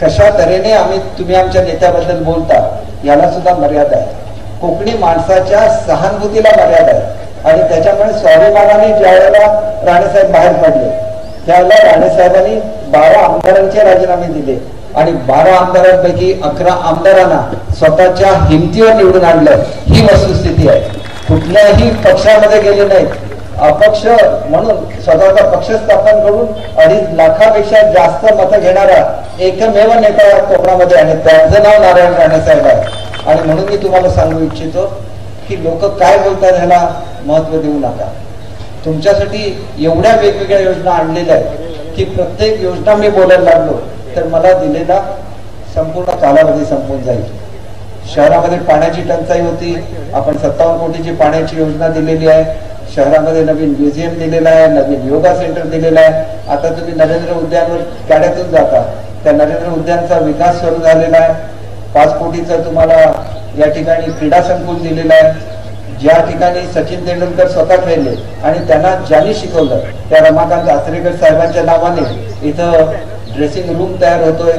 Speaker 18: कशा तऱ्हेने तुम्ही आमच्या नेत्याबद्दल बोलता याला सुद्धा मर्यादा आहे. कोकणी माणसाच्या सहानुभूतीला मर्यादा आहे. आणि त्याच्यामुळे स्वाभिमानाने ज्या वेळेला राणेसाहेब बाहेर पडले त्यावेळेला राणेसाहेबांनी 12 आमदारांचे राजीनामे दिले आणि 12 आमदारांपैकी 11 आमदारांना स्वतःच्या हिमतीवर निवडून आणलं. ही वस्तुस्थिती आहे. कुठल्याही पक्षामध्ये गेले नाहीत. अपक्ष म्हणून स्वतःचा पक्ष स्थापन करून 2.5 लाखापेक्षा जास्त मतं घेणारा एकमेव नेता कोकणामध्ये आहे. त्यांचं नाव नारायण राणेसाहेब आहे. आणि म्हणून मी तुम्हाला सांगू इच्छितो की लोक काय बोलतात ह्याला महत्त्व देऊ नका. तुमच्यासाठी एवढ्या वेगवेगळ्या योजना आणलेल्या आहेत की प्रत्येक योजना मी बोलायला लागलो तर मला दिलेला संपूर्ण कालावधी संपून जाईल. शहरामध्ये पाण्याची टंचाई होती, आपण 57 कोटीची पाण्याची योजना दिलेली आहे. शहरामध्ये नवीन म्युझियम दिलेलं आहे, नवीन योगा सेंटर दिलेलं आहे. आता तुम्ही नरेंद्र उद्यानवर गाड्यातून जाता, त्या नरेंद्र उद्यानचा विकास सुरू झालेला आहे. 5 कोटीचं तुम्हाला या ठिकाणी क्रीडा संकुल दिलेलं आहे. ज्या ठिकाणी सचिन तेंडुलकर स्वतः खेळले आणि त्यांना ज्यांनी शिकवलं त्या रमाकांत आचरेकर साहेबांच्या नावाने इथं ड्रेसिंग रूम तयार होतोय.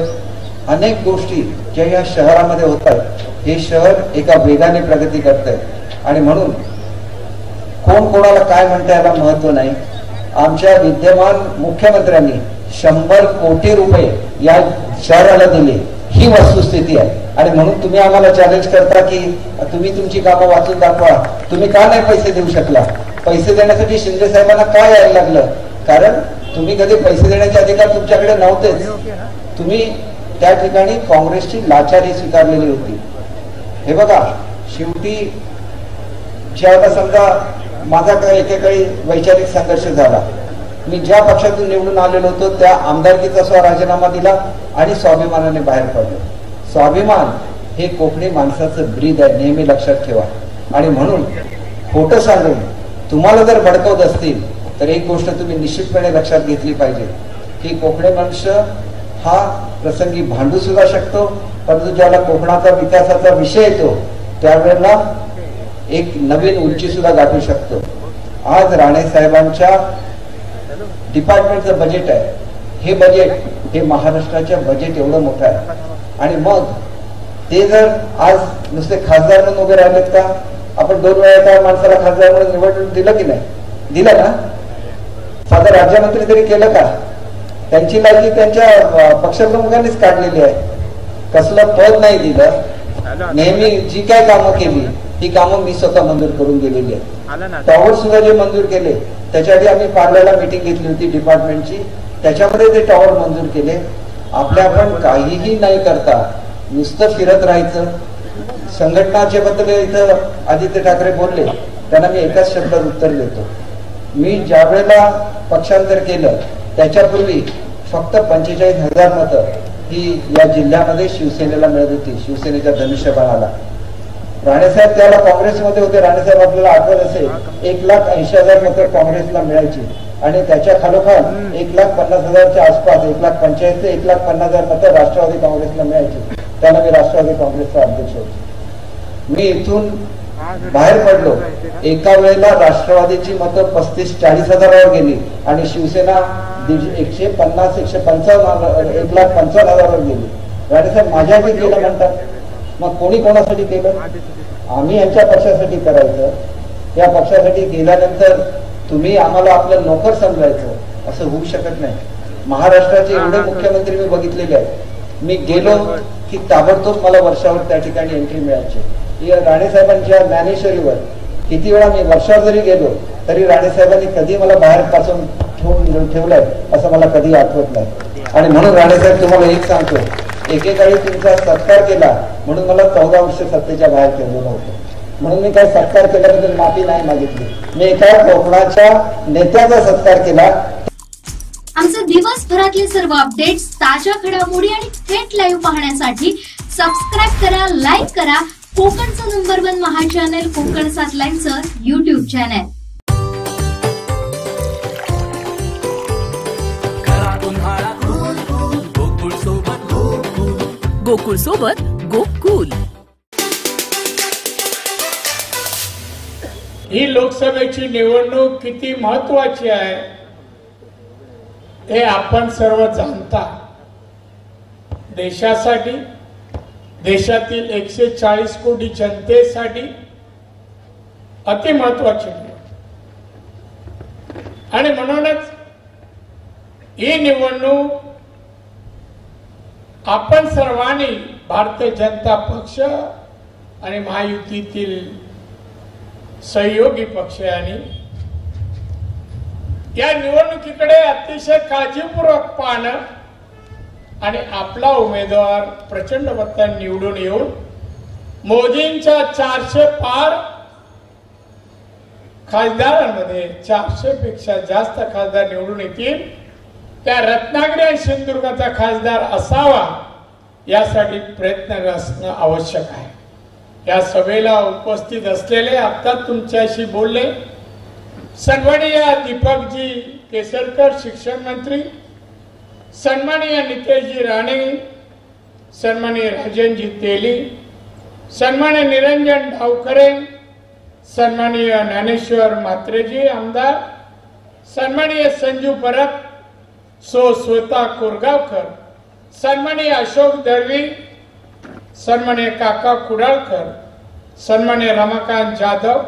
Speaker 18: अनेक गोष्टी ज्या या शहरामध्ये होत आहेत, हे शहर एका वेगाने प्रगती करत आहे. आणि म्हणून कोण कोणाला काय म्हणता याला महत्व नाही. आमच्या विद्यमान मुख्यमंत्र्यांनी 100 कोटी रुपये या शहराला दिले, ही वस्तुस्थिती आहे. आणि म्हणून तुम्ही आम्हाला चॅलेंज करता की तुम्ही तुमची कामं वाचून दाखवा, तुम्ही का नाही पैसे देऊ शकला. पैसे देण्यासाठी शिंदे साहेबांना का यायला लागलं? कारण तुम्ही कधी पैसे देण्याचे अधिकार तुमच्याकडे नव्हतेच. तुम्ही त्या ठिकाणी काँग्रेसची लाचारी स्वीकारलेली होती. हे बघा, शेवटी ज्यावेळेला समजा माझा काही एकेकाळी वैचारिक संघर्ष झाला, मी ज्या पक्षातून निवडून आलेलो होतो त्या आमदारकीचा राजीनामा दिला आणि स्वाभिमानाने बाहेर पडलो. स्वाभिमान हे कोकणी माणसाचं ब्रीद आहे, नेहमी लक्षात ठेवा. आणि म्हणून खोटं सांगून तुम्हाला जर भडकवत असतील तर एक गोष्ट तुम्ही निश्चितपणे लक्षात घेतली पाहिजे की कोकणी मनुष्य हा प्रसंगी भांडू सुद्धा शकतो, परंतु ज्याला कोकणाचा विकासाचा विषय येतो त्यावेळेला एक नवीन उंची सुद्धा गाठू शकतो. आज राणे साहेबांच्या डिपार्टमेंटचं बजेट आहे, हे बजेट हे महाराष्ट्राच्या बजेट एवढं मोठं आहे. आणि मग ते जर आज नुसते खासदार म्हणून उभे राहिलेत का? आपण 2 वेळा त्या माणसाला खासदार म्हणून निवडून दिलं की नाही? दिलं ना? साधं राज्यमंत्री तरी केलं का? त्यांची लायकी त्यांच्या पक्षप्रमुखांनीच काढलेली आहे. कसलं पद नाही दिलं. नेहमी जी काय कामं केली ही कामं मी स्वतः मंजूर करून गेलेली आहेत. टॉवर सुद्धा जे मंजूर केले त्याच्याआधी आम्ही पार्ल्याला मीटिंग घेतली होती डिपार्टमेंटची, त्याच्यामध्ये ते टॉवर मंजूर केले. आपल्या आपण काहीही नाही करता नुसतं फिरत राहायचं. संघटनाचे बद्दल इथं आदित्य ठाकरे बोलले, त्यांना मी एकाच शब्दात उत्तर देतो. मी ज्या वेळेला पक्षांतर केलं त्याच्यापूर्वी फक्त 45,000 मतं ही या जिल्ह्यामध्ये शिवसेनेला मिळत होती, शिवसेनेच्या धनुष्यबाणाला. राणेसाहेब त्याला काँग्रेसमध्ये होते. राणेसाहेब आपल्याला आठवत असेल 1,80,000 मतं काँग्रेसला मिळायची आणि त्याच्या खालोखाल 1,50,000च्या आसपास 1,85,000 ते 1,50,000 मतं राष्ट्रवादी काँग्रेसला मिळायची. त्याला मी राष्ट्रवादी काँग्रेसचा अध्यक्ष होतो. मी इथून बाहेर पडलो, एका वेळेला राष्ट्रवादीची मतं 35-40,000वर गेली आणि शिवसेना 1,50,000-1,55,000वर गेली. राणेसाहेब माझ्यासाठी केलं म्हणतात. मग कोणी कोणासाठी केलं? आम्ही यांच्या पक्षासाठी करायचं. या पक्षासाठी गेल्यानंतर तुम्ही आम्हाला आपलं नोकर समजायचं, असं होऊ शकत नाही. महाराष्ट्राचे एवढे मुख्यमंत्री मी बघितलेले आहेत. मी गेलो की ताबडतोब मला वर्षावर त्या ठिकाणी एंट्री मिळायची. राणेसाहेबांच्या ज्ञानेश्वरीवर किती वेळा मी वर्षावर जरी गेलो तरी राणेसाहेबांनी कधी मला बाहेर पासून ठेवलंय असं मला कधी आठवत नाही. आणि म्हणून राणेसाहेब तुम्हाला एक सांगतो, एकेकाळी तुमचा सत्कार केला म्हणून मला 14 वर्ष सत्तेच्या बाहेर ठेवलेलं होतं. म्हणून मी काही सत्कार केल्याबद्दल माफी नाही मागितली. मी एका कोकणाच्या नेत्याचा सत्कार केला.
Speaker 2: आमचे दिवसभरातले सर्व अपडेट्स, ताज्या घडामोडी आणि थेट लाईव्ह पाहण्यासाठी सबस्क्राईब करा, लाईक करा कोकणचं नंबर 1 महा चॅनल कोकण 7 लाईनचं YouTube चॅनल.
Speaker 7: गोकुळ सोबत गोकुल.
Speaker 19: ही लोकसभेची निवडणूक किती महत्वाची आहे हे आपण सर्व जाणता. देशासाठी, देशातील 140 कोटी जनतेसाठी अति महत्वाची. आणि म्हणूनच ही निवडणूक आपण सर्वांनी, भारतीय जनता पक्ष आणि महायुतीतील सहयोगी पक्ष यांनी या निवडणुकीकडे अतिशय काळजीपूर्वक पाहणं आणि आपला उमेदवार प्रचंड मतांनी निवडून येऊन मोदींच्या 400 पार खासदारांमध्ये 400 पेक्षा जास्त खासदार निवडून येतील, त्या रत्नागिरी आणि सिंधुदुर्गाचा खासदार असावा यासाठी प्रयत्न असणं आवश्यक आहे. या सभेला उपस्थित असलेले आता तुमच्याशी बोलले सन्माननीय दीपकजी केसरकर शिक्षण मंत्री, सन्माननीय नितेशजी राणे, सन्माननीय राजनजी तेली, सन्माननीय निरंजन डावखरे, सन्माननीय ज्ञानेश्वर म्हात्रेजी आमदार, सन्माननीय संजू परब, स्वता कोरगावकर, सन्माननीय अशोक दळवी, सन्माननीय काका कुडाळकर, सन्माननीय रमाकांत जाधव,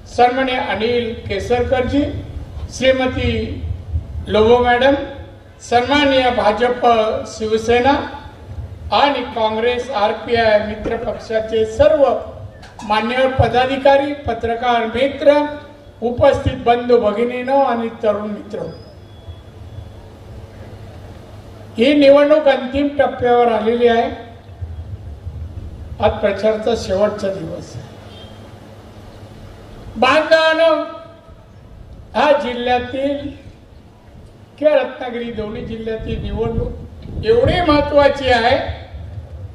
Speaker 19: सन्माननीय अनिल केसरकरजी, श्रीमती लोबो मॅडम, सन्माननीय भाजप शिवसेना आणि काँग्रेस RPI मित्र पक्षाचे सर्व मान्यवर पदाधिकारी, पत्रकार मित्र, उपस्थित बंधू भगिनीनो आणि तरुण मित्र, ही निवडणूक अंतिम टप्प्यावर आलेली आहे. आज प्रचाराचा शेवटचा दिवस आहे. बांधवांनो, हा जिल्ह्यातील किंवा रत्नागिरी दोन्ही जिल्ह्यातील निवडणूक एवढी महत्वाची आहे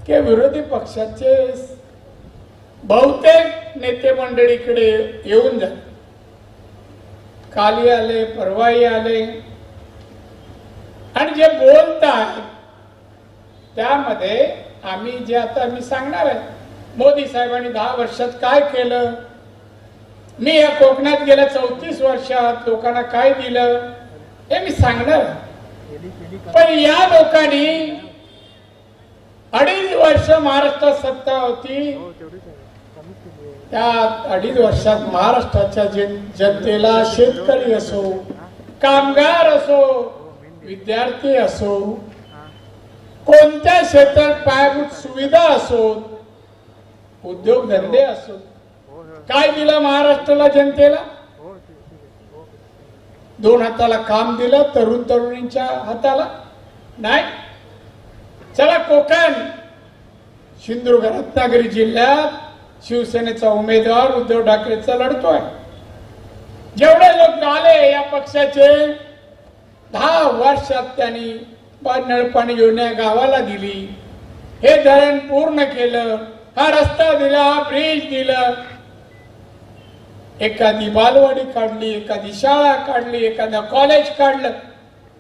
Speaker 19: की विरोधी पक्षाचे बहुतेक नेते मंडळीकडे येऊन जा, काली आले, परवाई आले आणि जे बोलतात त्यामध्ये आम्ही जे आता मी सांगणार आहे, मोदी साहेबांनी 10 वर्षात काय केलं, मी या कोकणात गेल्या 34 वर्षात लोकांना काय दिलं हे मी सांगणार. पण या लोकांनी 2.5 वर्ष महाराष्ट्रात सत्ता होती, त्या 2.5 वर्षात महाराष्ट्राच्या जनतेला, शेतकरी असो, कामगार असो, विद्यार्थी असो, कोणत्या क्षेत्रात पायाभूत सुविधा असो, उद्योगधंदे असो, काय दिलं महाराष्ट्राला जनतेला? 2 हाताला काम दिलं, तरुण तरुणींच्या हाताला नाही. चला कोकण, सिंधुदुर्ग, रत्नागिरी जिल्ह्यात शिवसेनेचा उमेदवार उद्धव ठाकरेचा लढतोय. जेवढे लोक आले या पक्षाचे, 10 वर्षात त्यांनी नळपाणी योजना गावाला दिली, हे धरण पूर्ण केलं, हा रस्ता दिला, हा ब्रिज दिलं, एखादी बालवाडी काढली, एखादी शाळा काढली, एखादा कॉलेज काढलं,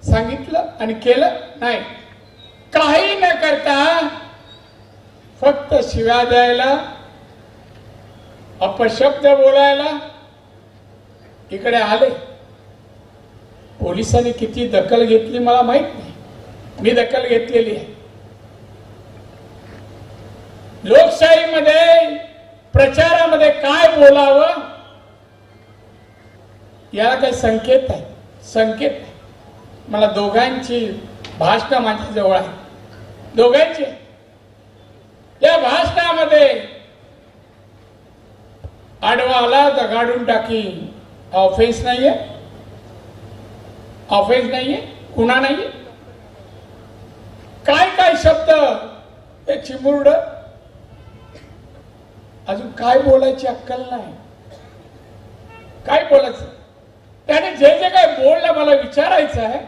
Speaker 19: सांगितलं आणि केलं नाही. काही न करता फक्त शिव्या द्यायला, अपशब्द बोलायला इकडे आले. पोलिसांनी किती दखल घेतली मला माहित नाही, मी दखल घेतलेली आहे. लोकशाहीमध्ये प्रचारामध्ये काय बोलावं याला काही संकेत आहे, संकेत आहे. मला दोघांची भाषणं माझ्या जवळ आहे, दोघांची. त्या भाषणामध्ये आडवा आला तर गाडून टाकी, ऑफेन्स नाहीये, ऑफेन्स नाहीये, गुन्हा नाहीये. काय काय शब्द, ते चिमुरड, अजून काय बोलायची अक्कल नाही, काय बोलायचं. त्याने जे जे काय बोललं मला विचारायचं आहे,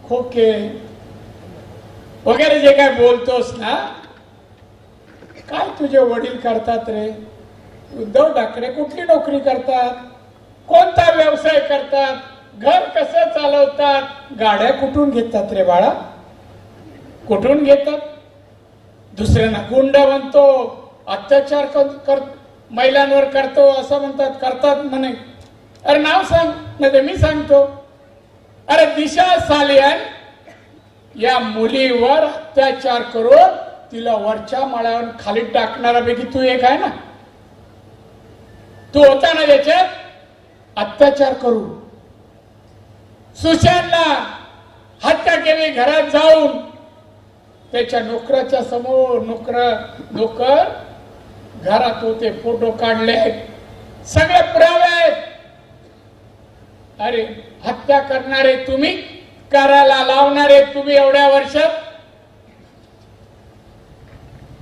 Speaker 19: खोके वगैरे जे काय बोलतोस ना, काय तुझे वडील करतात रे? उद्धव ठाकरे कुठली नोकरी करतात, कोणता व्यवसाय करतात, घर कसं चालवतात, गाड्या कुठून घेतात रे बाळा, कुठून घेतात? दुसऱ्यांना गुंड म्हणतो, अत्याचार महिलांवर करतो असं म्हणतात, करतात म्हणे. अरे नाव सांग, नाही मी सांगतो. अरे दिशा सालियान या मुलीवर अत्याचार करून तिला वरच्या माळ्यावर खाली टाकणाऱ्यापैकी तू एक आहे ना. तू होता ना याच्यात अत्याचार करून. सुशांतला हत्या केली, घरात जाऊन त्याच्या नोकराच्या समोर नोकर घरात होते, फोटो काढले, सगळे पुरावे आहेत. अरे हत्या करणारे तुम्ही, करायला लावणारे तुम्ही. एवढ्या वर्षात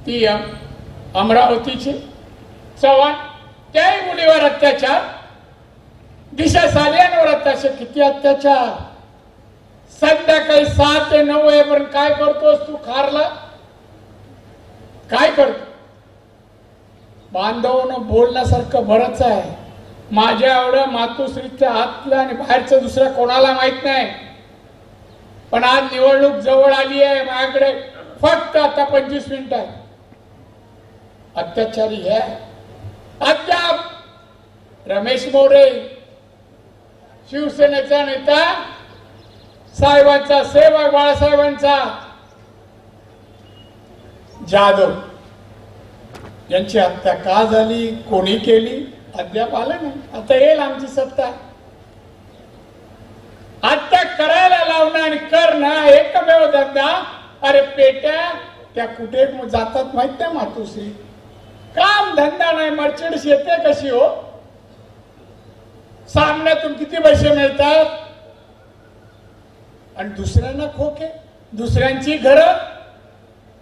Speaker 19: ती अमरावतीची चव्हाण, त्याही मुलीवर अत्याचार, दिशा सालियांवर अत्याचार. किती अत्याचार. संध्याकाळी 6 ते 9 वाजेपर्यंत काय करतोस तू खारला? काय करतो? बांधवनं बोलण्यासारखं बरंच आहे. माझ्या एवढं मातोश्रीच्या आतलं आणि बाहेरचं दुसऱ्या कोणाला माहित नाही. पण आज निवडणूक जवळ आली आहे. माझ्याकडे फक्त आता 25 मिनिट आहे. अत्याचारी हे अद्याप रमेश मोरे, शिवसेनेचा नेता, साहेबांचा सेवक, बाळासाहेबांचा, जाधव यांची हत्या का झाली, कोणी केली, अद्याप आलं नाही. आता येईल आमची सत्ता. हत्या करायला लावणं आणि करणं एकमेव धंदा. अरे पेट्या त्या कुठे जातात माहित नाही मातोश्री. काम धंदा नाही. मर्चेडीज येते कशी हो? सामन्यातून किती पैसे मिळतात आणि दुसऱ्यांना खोके, दुसऱ्यांची घरं,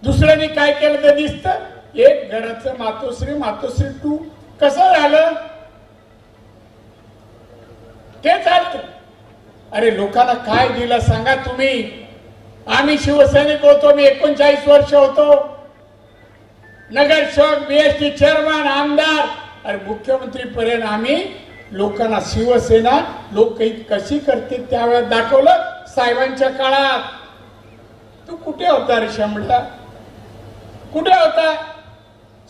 Speaker 19: दुसऱ्यांनी काय केलं ते दिसतं. एक घराचं मातोश्री, मातोश्री 2 कसं झालं ते चालतं. अरे लोकांना काय दिलं सांगा तुम्ही. आम्ही शिवसैनिक होतो. मी 39 वर्ष होतो. नगरसेवक, बीएसटी चेअरमन, आमदार, अरे मुख्यमंत्री पर्यंत आम्ही लोकांना शिवसेना लोकहित कशी करते त्यावेळेस दाखवलं. साहेबांच्या काळात तू कुठे होता रे शंभला? कुठे होता?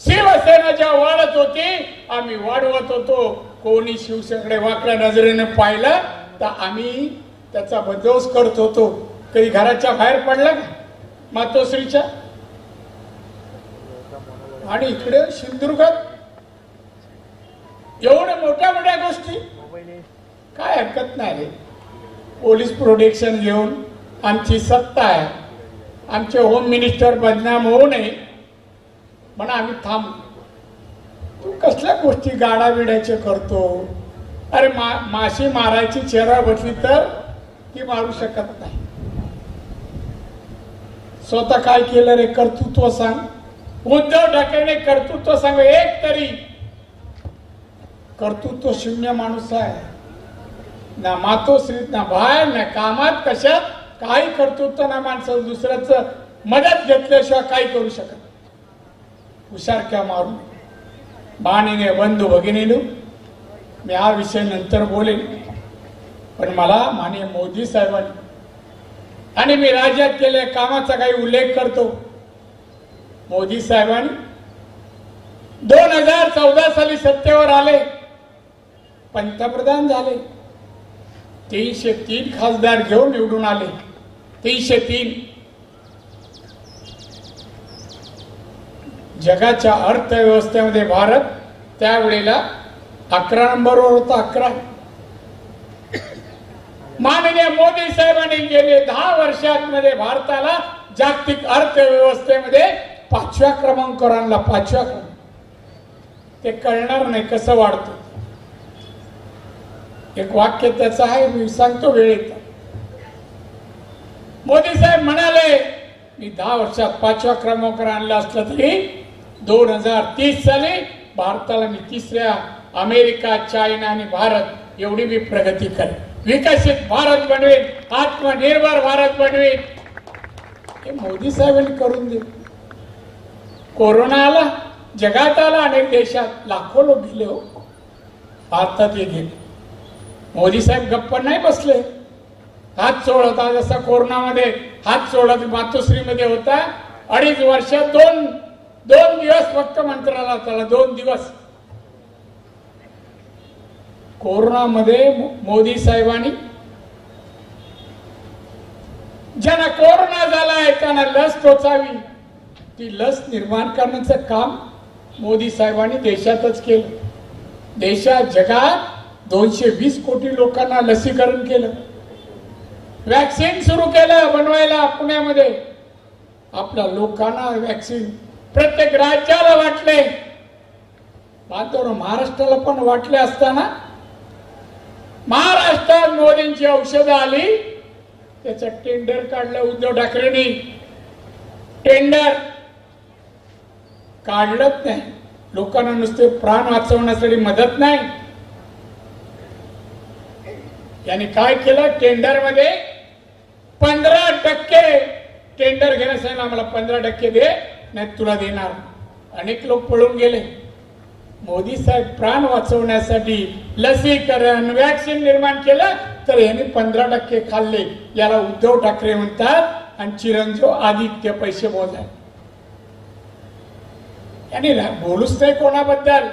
Speaker 19: शिवसेना ज्या वाढत होती आम्ही वाढवत होतो. कोणी शिवसेनेकडे वाकड्या नजरेने पाहिलं तर आम्ही त्याचा बंदोबस्त करत होतो. कधी घराच्या बाहेर पडला का मातोश्रीच्या? आणि इकडे सिंधुदुर्गात एवढ्या मोठ्या मोठ्या गोष्टी काय हरकत नाही रे. पोलीस प्रोटेक्शन घेऊन आमची सत्ता आहे. आमचे होम मिनिस्टर बदनाम होऊ नये म्हणून आम्ही थांबलो. तू कसल्या गोष्टी गाडाबिड्याचे करतो? अरे माशी मारायची चेहरा बसली तर ती मारू शकत नाही. स्वतः काय केलं रे? कर्तृत्व सांग. उद्धव ठाकरेने कर्तृत्व सांग. एक तरी कर्तृत्व शून्य माणूस आहे. ना मातोश्रीत, ना बाहेर, ना कामात, कशात काही कर्तृत्व ना. माणसं दुसऱ्याचं मदत घेतल्याशिवाय काही करू शकत. हुशारक्या मारून बाणीने बंधू भगिनीनु, मी हा विषय नंतर बोलेन. पण मला माननीय मोदी साहेबांनी आणि मी राज्यात केलेल्या कामाचा काही उल्लेख करतो. मोदी साहेबांनी 2014 साली सत्तेवर आले, पंतप्रधान झाले, 303 खासदार घेऊन निवडून आले. 303. जगाच्या अर्थव्यवस्थेमध्ये भारत त्यावेळेला 11 नंबरवर होता. 11. माननीय मोदी साहेबांनी गेले 10 वर्षांमध्ये भारताला जागतिक अर्थव्यवस्थेमध्ये 5व्या क्रमांकावर आणला. 5व्या क्रमांक. ते कळणार नाही कसं वाढतं. एक वाक्य त्याचं आहे, मी सांगतो वेळेत. मोदी साहेब म्हणाले मी 10 वर्षात 5व्या क्रमांकावर आणलं असलं तरी 2030 साली भारताला मी 3ऱ्या अमेरिका, चायना आणि भारत एवढी मी प्रगती करेन. विकसित भारत बनवेन, आत्मनिर्भर भारत बनवेन. हे मोदी साहेबांनी करून दिले. कोरोना आला, जगात आला, अनेक देशात लाखो लोक गेले हो. भारतात हे गेले. मोदी साहेब गप्प नाही बसले. हात सोडता जसा कोरोनामध्ये हात सोडत मातोश्रीमध्ये होता. 2.5 वर्षात 2 दिवस फक्त मंत्रालयात त्याला 2 दिवस. कोरोनामध्ये मोदी साहेबांनी ज्यांना कोरोना झालाय त्यांना लस टोचावी, ती लस निर्माण करण्याचं काम मोदी साहेबांनी देशातच केलं. देशात, जगात 220 कोटी लोकांना लसीकरण केलं. वॅक्सिन सुरू केलं बनवायला पुण्यामध्ये. आपल्या लोकांना वॅक्सिन प्रत्येक राज्याला वाटले. मात्र महाराष्ट्राला पण वाटले असताना महाराष्ट्रात मोदींची औषधं आली. त्याचं टेंडर काढलं उद्धव ठाकरेंनी. टेंडर काढलंच नाही. लोकांना नुसते प्राण वाचवण्यासाठी मदत नाही. यांनी काय केलं, टेंडर मध्ये 15% टेंडर घेण्यासाठी आम्हाला 15% दे, नाही तुला देणार. अनेक लोक पळून गेले. मोदी साहेब प्राण वाचवण्यासाठी लसीकरण वॅक्सिन निर्माण केलं, तर यांनी 15% खाल्ले. याला उद्धव ठाकरे म्हणतात. आणि चिरंजीव आदित्य पैसे मोजाय. यांनी बोलूच नाही कोणाबद्दल.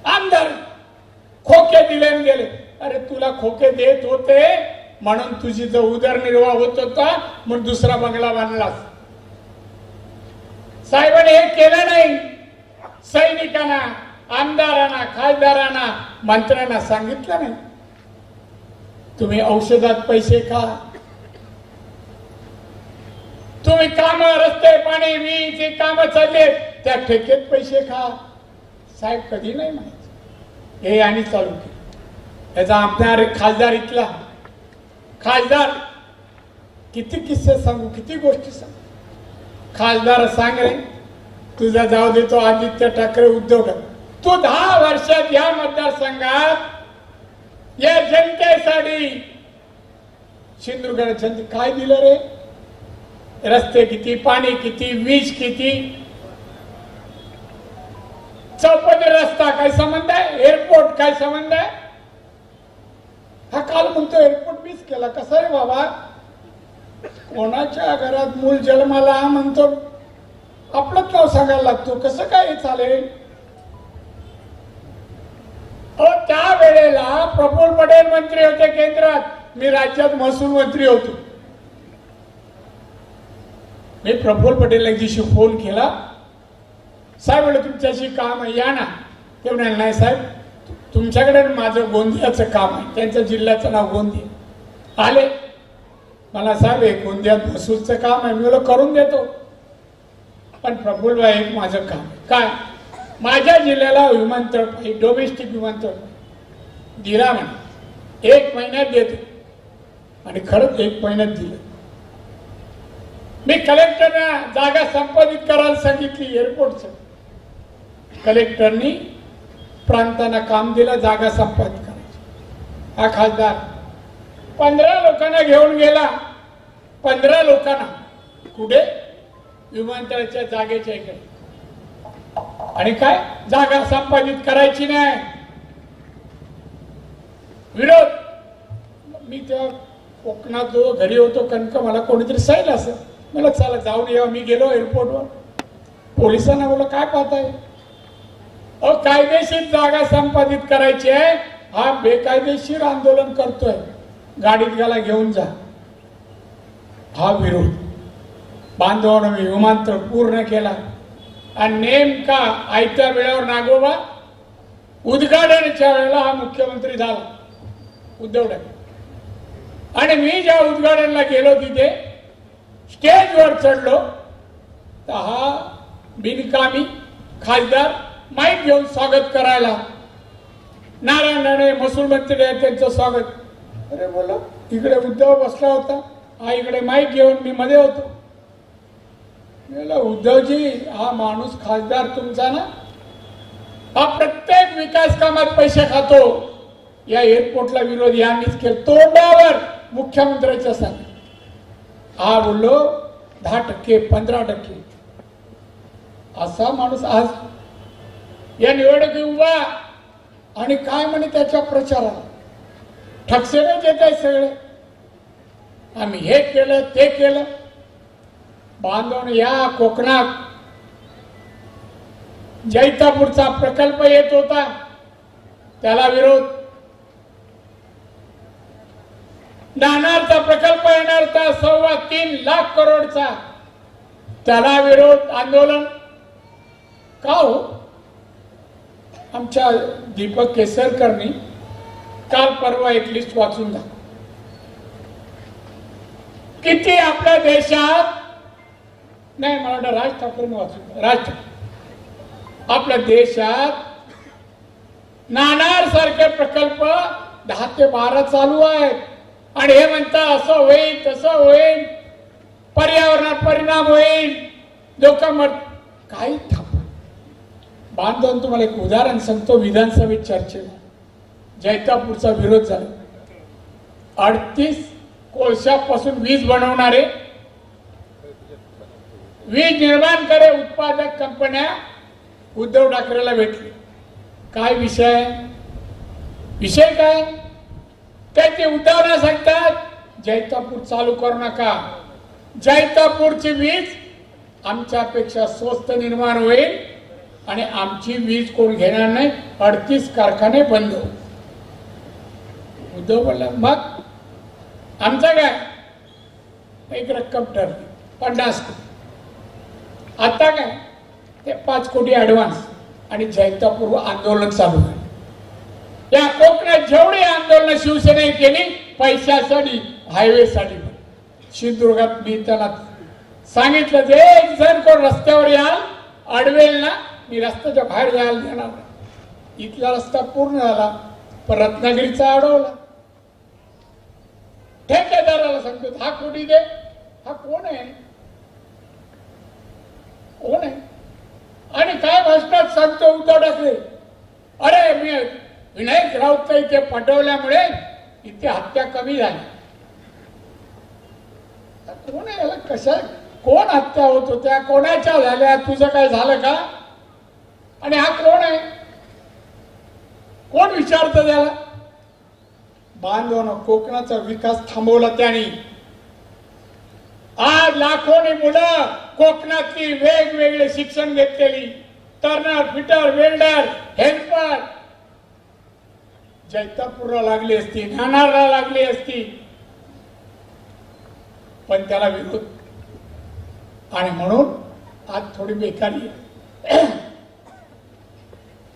Speaker 19: आमदार खोके दिले गेले. अरे तुला खोके देत होते म्हणून तुझी जो उदरनिर्वाह होत होता म्हणून दुसरा बंगला बांधलास. साहेबांनी हे केलं नाही. सैनिकांना, आमदारांना, खासदारांना, मंत्र्यांना सांगितलं नाही तुम्ही औषधात पैसे खा, तुम्ही काम, रस्ते, पाणी, वीज काम चालले त्या ठेकेत पैसे खा. साहेब कधी नाही म्हणायचं. हे आणि चालू केलं. याचा आमदार खासदार इथला खासदार किती किस्से सांगू, किती गोष्टी सांगू. खासदार सांग रे तुझा जाऊ देतो आदित्य ठाकरे, उद्धव ठाकरे. तू 10 वर्षात या मतदारसंघात या जनतेसाठी सिंधुदुर्ग जनते काय दिलं रे? रस्ते किती, पाणी किती, वीज किती, चौपदरी रस्ता काय संबंध आहे, एअरपोर्ट काय संबंध आहे? हा काल म्हणतो एअरपोर्ट मीच केला. कसा रे बाबा? कोणाच्या घरात मूल जन्माला म्हणतो आपलंच नाव सांगायला लागतो. कसं काय हे चालेल? त्या वेळेला प्रफुल्ल पटेल मंत्री होते केंद्रात, मी राज्यात महसूल मंत्री होतो. मी प्रफुल्ल पटेल एक दिवशी फोन केला. साहेब म्हणे तुमच्याशी काम आहे या ना. ते म्हणाले नाही साहेब तुमच्याकडे माझं गोंदियाचं काम आहे. त्यांच्या जिल्ह्याचं नाव गोंदिया. आले मला साहेब एक गोंदियात महसूलचं काम आहे. मी बोललो करून देतो. पण प्रफुल्ल भाई एक माझं काम आहे. काय? माझ्या जिल्ह्याला विमानतळ पाहिजे, डोमेस्टिक विमानतळ दिला म्हणे. 1 महिन्यात देतो. आणि खरंच 1 महिन्यात दिलं. मी कलेक्टरना जागा संपादित करायला सांगितली एअरपोर्टचं. कलेक्टरनी प्रांतांना काम दिलं जागा संपादित करायची. हा खासदार 15 लोकांना घेऊन गेला. 15 लोकांना कुठे? विमानतळाच्या जागेच्या इकडे. आणि काय जागा संपादित करायची नाही. विरोध. मी तेव्हा कोकणात जो घरी होतो कणक मला कोणीतरी सांगितलं असं. मला चला जाऊन येऊ. मी गेलो एअरपोर्टवर. पोलिसांना बोललो काय पाहताय? कायदेशीर जागा संपादित करायची आहे. हा बेकायदेशीर आंदोलन करतोय. गाडीत गेला घेऊन जा. हा विरोध. बांधवून विमानतळ पूर्ण केला. आणि नेमका आयत्या वेळेवर नागोबा उद्घाटनाच्या वेळेला हा मुख्यमंत्री झाला उद्धव ठाकरे. आणि मी ज्या उद्घाटनाला गेलो तिथे स्टेजवर चढलो तर हा बिनकामी खासदार माईक घेऊन स्वागत करायला. नारायण राणे महसूल मंत्री आहेत त्यांचं स्वागत. अरे बोला इकडे उद्धव बसला होता. हा इकडे माईक घेऊन, मी मध्ये होतो. उद्धवजी हा माणूस खासदार तुमचा ना, हा प्रत्येक विकास कामात पैसे खातो. या एअरपोर्टला विरोध यांनीच केला. तोंडावर मुख्यमंत्र्यांच्या सांग. हा बोललो 10%, 15%. असा माणूस आज या निवडणुकीत उभा आणि काय म्हणे त्याच्या प्रचाराला ठकसेनेच येत आहे सगळे. आम्ही हे केलं ते केलं. बांधवून या कोकणात जैतापूरचा प्रकल्प येत होता त्याला विरोध. नाणारचा प्रकल्प येणार होता 3.25 लाख करोडचा त्याला विरोध आंदोलन. का हो? आमच्या दीपक केसरकरनी काल परवा एक लिस्ट वाचून जा. किती आपल्या देशात नाही मला वाटतं राज ठाकरेंनी वाचून. राज ठाकरे आपल्या देशात नाणार सारखे प्रकल्प 10 ते 12 चालू आहेत. आणि हे म्हणतात असं होईल तसं होईल, पर्यावरणात परिणाम होईल. लोक काही थांबा. बांधून तुम्हाला एक उदाहरण सांगतो. विधानसभेत चर्चेला जैतापूरचा विरोध झाला. 38 कोळशापासून वीज बनवणारे, वीज निर्माण करे उत्पादक कंपन्या उद्धव ठाकरेला भेटले. काय विषय? विषय काय? त्याचे उदाहरण सांगतात. जैतापूर चालू करू नका, जैतापूरची वीज आमच्यापेक्षा स्वस्त निर्माण होईल आणि आमची वीज कोण घेणार नाही. 38 कारखाने बंद होईल. उद्धव बोलला मग आमचं काय? एक रक्कम ठरली 50 कोटी. आता काय ते 5 कोटी ऍडव्हान्स आणि जैतापूर आंदोलन चालू आहे. या कोकणात जेवढी आंदोलन शिवसेनेने केली पैशासाठी, हायवेसाठी, सिंधुदुर्गात मी त्याला सांगितलं जे एक जण कोण रस्त्यावर याल अडवेल ना मी रस्त्याच्या बाहेर यायला देणार. इथला रस्ता पूर्ण झाला पण रत्नागिरीचा अडवला. ठेकेदाराला सांगतो 10 कोटी दे. हा कोण आहे? कोण आहे? आणि काय भाषणात सांगतो उद्धव ठाकरे, अरे मी विनायक राऊत इथे पटवल्यामुळे इथे हत्या कमी झाल्या. कोण आहे? याला कशा कोण हत्या होत होत्या? कोणाच्या झाल्या? तुझं काय झालं का? आणि हा कोण आहे? कोण विचारतं त्याला? बांधवानं कोकणाचा विकास थांबवला त्यांनी. आज लाखोनी मुलं कोकणातली वेगवेगळे शिक्षण घेतलेली टर्नर, फिटर, वेल्डर, हेल्पर जैतापूरला लागली असती, नाणारला लागली असती, पण त्याला विरोध. आणि म्हणून आज थोडी बेकारी आहे.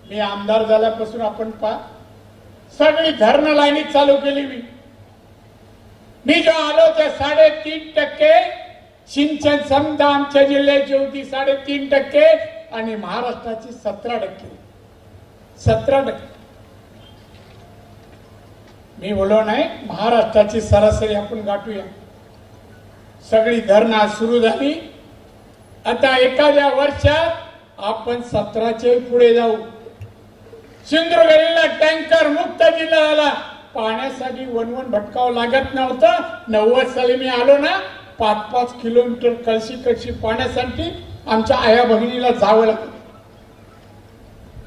Speaker 19: मी आमदार झाल्यापासून आपण सगळी धरणं लाईनी चालू केली. मी जो आलो त्या 3.5% सिंचन समजा आमच्या जिल्ह्याची होती 3.5% आणि महाराष्ट्राची 17%. 17%. मी बोललो नाही महाराष्ट्राची सरासरी आपण गाठूया. सगळी धरणं सुरू झाली. आता एखाद्या वर्षात आपण 17चे पुढे जाऊ. सिंधुदुर्ग जिल्हा टँकर मुक्त जिल्हा झाला. पाण्यासाठी वन भटकावं लागत नव्हतं. 90 साली मी आलो ना 5-5 किलोमीटर कळशी पाण्यासाठी आमच्या आया भगिनीला जावं लागतं.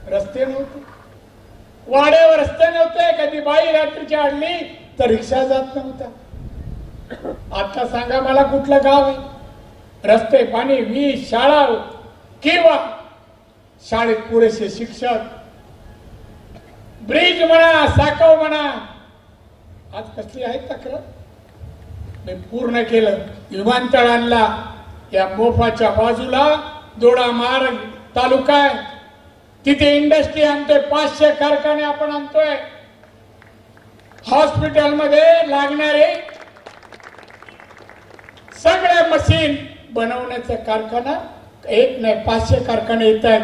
Speaker 19: रस्ते नव्हते, वाड्यावर रस्ते नव्हते. कधी बाई रात्रीची आडली तर रिक्षा जात नव्हता. आता सांगा मला कुठलं गाव आहे रस्ते, पाणी, वीज, शाळा किंवा शाळेत पुरेसे शिक्षक, ब्रिज म्हणा, साखव म्हणा. आज कसली आहे तक्रार? मी पूर्ण केलं. विमानतळ आणला. या मोफाच्या बाजूला दोडा मार्ग तालुका आहे. तिथे इंडस्ट्री आणतोय. 500 कारखाने आपण आणतोय. हॉस्पिटलमध्ये लागणारे सगळे मशीन बनवण्याचा कारखाना एक नाही 500 कारखाने येत आहेत.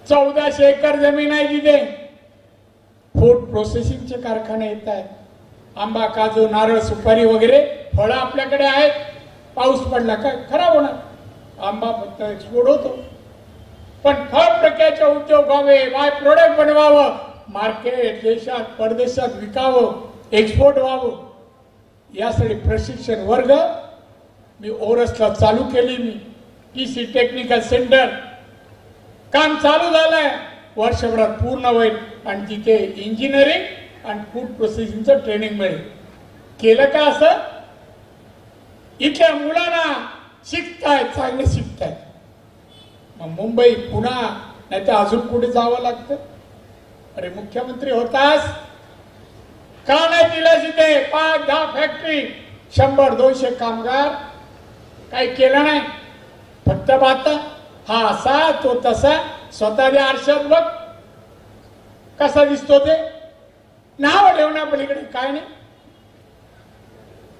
Speaker 19: 1400 एकर जमीन आहे तिथे. फूड प्रोसेसिंगचे कारखाने येत आहेत. आंबा, काजू, नारळ, सुपारी वगैरे फळं आपल्याकडे आहेत. पाऊस पडला काय खराब होणार. आंबा फक्त एक्सपोर्ट होतो. पण फळ प्रकारचे उद्योग व्हावे, बाय प्रोडक्ट बनवावं, मार्केट देशात परदेशात विकावं, एक्सपोर्ट व्हावं, यासाठी प्रशिक्षण वर्ग मी ओरसला चालू केली. मी PC टेक्निकल सेंटर काम चालू झालंय. वर्षभरात पूर्ण होईल आणि तिथे इंजिनिअरिंग आणि फूड प्रोसेसिंगचं ट्रेनिंग मिळेल. केलं का असं? इथल्या मुलांना शिकतायत, चांगले शिकतायत. मग मुंबई, पुणा नाही तर अजून कुठे जावं लागतं? अरे मुख्यमंत्री होतास का नाही दिलं तिथे 5-10 फॅक्टरी, 100-200 कामगार? काही केलं नाही. फक्त बाता हा असा तो तसा. स्वतःच्या आरशात बघ कसा दिसतो ते. नाव ठेवण्या पलीकडे काय नाही.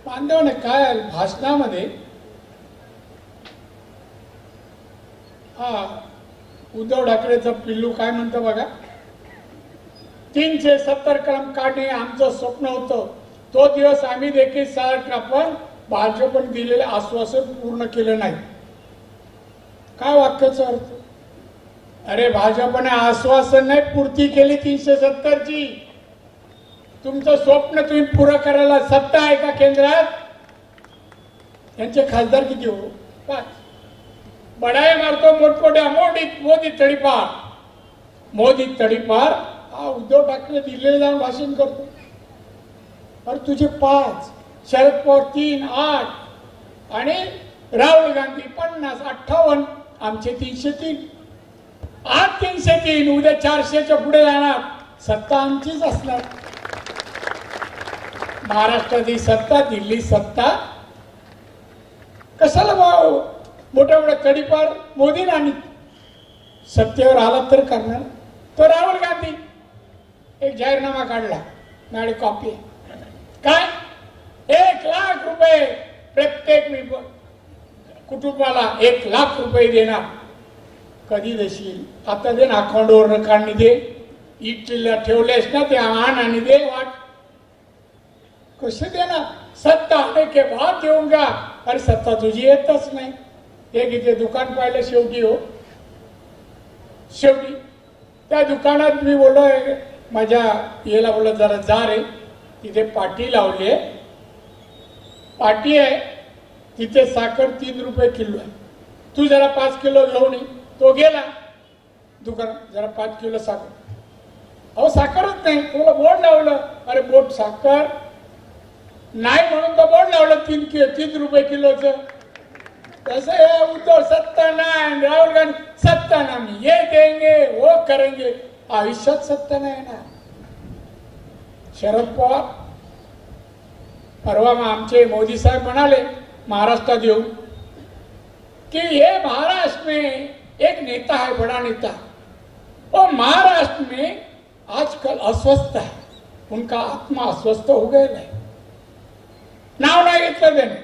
Speaker 19: बांधवने काय भाषणामध्ये उद्धव ठाकरेचं पिल्लू काय म्हणतं बघा. 370 कलम काढणे आमचं स्वप्न होतं. तो दिवस आम्ही देखील सारखा पण भाजपने दिलेले आश्वासन पूर्ण केलं नाही. काय वाक्याचा अर्थ? अरे भाजपने आश्वासन नाही पूर्ती केली 370ची. तुमचं स्वप्न तुम्ही पुरं करायला सत्ता आहे का केंद्रात? यांचे खासदार किती हो? 5. बडाया मारतो मोठमोठ्या मोदी तडीपार. मोदी तडीपार हा उद्धव ठाकरे दिल्लीला जाऊन भाषण करतो. अरे तुझे 5, शरद पवार 3, 8 आणि राहुल गांधी 50, 58, आमचे 303. आज 303, उद्या 400च्या पुढे जाणार. सत्ता आमचीच असणार. महाराष्ट्राची सत्ता, दिल्ली सत्ता. कशाला मोठ्या मोठ्या तडीपार मोदी आणि सत्तेवर आला तर करणार. तो राहुल गांधी एक जाहीरनामा काढला, माझी कॉपी काय 1 लाख रुपये प्रत्येक कुटुंबाला 1 लाख रुपये देणार. कधी देशील? आता दे ना, अकाउंटवर काढणी दे. इटलीला ठेवलेस ना ते आण आणि दे वाट. कसे देणार? सत्ता आने के बाद देऊंगा. अरे सत्ता तुझी येतच नाही. एक इथे दुकान पाहिलं शेवटी हो, शेवटी त्या दुकानात मी बोललोय माझ्या याला बोललो जरा जा रे, तिथे पाटी लावली आहे. पाटी आहे तिथे साखर 3 रुपये किलो आहे. तू जरा 5 किलो घेऊन ये. तो गेला दुकानात, जरा 5 किलो साखर. अहो साखरच नाही. तुला बोर्ड लावलं. अरे बोर्ड साखर नाही म्हणून तो बोर्ड लावलं 3 रुपये किलोचं. तसं उद्धव सत्ता नाही, राहुल गांधी सत्ता नाही, ये देंगे वो करेंगे. आयुष्यात सत्ता नाही ना. शरद पवार परवा आमचे मोदी साहेब म्हणाले महाराष्ट्रात येऊ कि ये महाराष्ट्र में एक नेता है, बड़ा नेता. और महाराष्ट्र में आजकल अस्वस्थ है, उनका आत्मा अस्वस्थ हो गया है. नाव नाही घेतलं त्याने.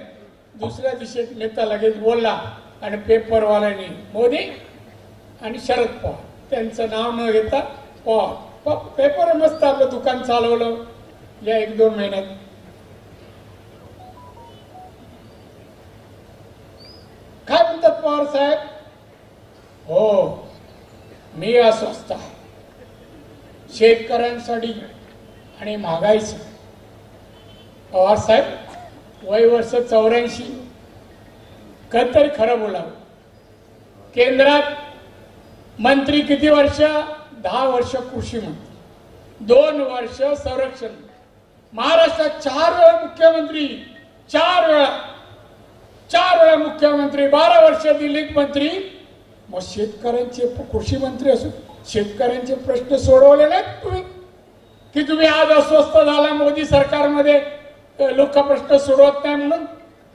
Speaker 19: दुसऱ्या दिवशी एक नेता लगेच बोलला आणि पेपरवाल्याने मोदी आणि शरद पवार त्यांचं नाव न घेता पवार. पेपर मस्त आपलं दुकान चालवलं या 1-2 महिन्यात. काय म्हणतात पवार साहेब? हो मी अस्वस्थ आहे शेतकऱ्यांसाठी आणि महागाईसाठी. पवार साहेब वय वर्ष 84. कधीतरी खरं बोलावं. केंद्रात मंत्री किती वर्ष? 10 वर्ष कृषी मंत्री, 2 वर्ष संरक्षण. महाराष्ट्रात 4 वेळा मुख्यमंत्री, 4 वेळा मुख्यमंत्री, 12 वर्ष दिल्लीत मंत्री. मग शेतकऱ्यांचे कृषी मंत्री असून शेतकऱ्यांचे प्रश्न सोडवले नाहीत तुम्ही? की तुम्ही आज अस्वस्थ झाला मोदी सरकारमध्ये, लोक प्रश्न सोडवत नाही म्हणून,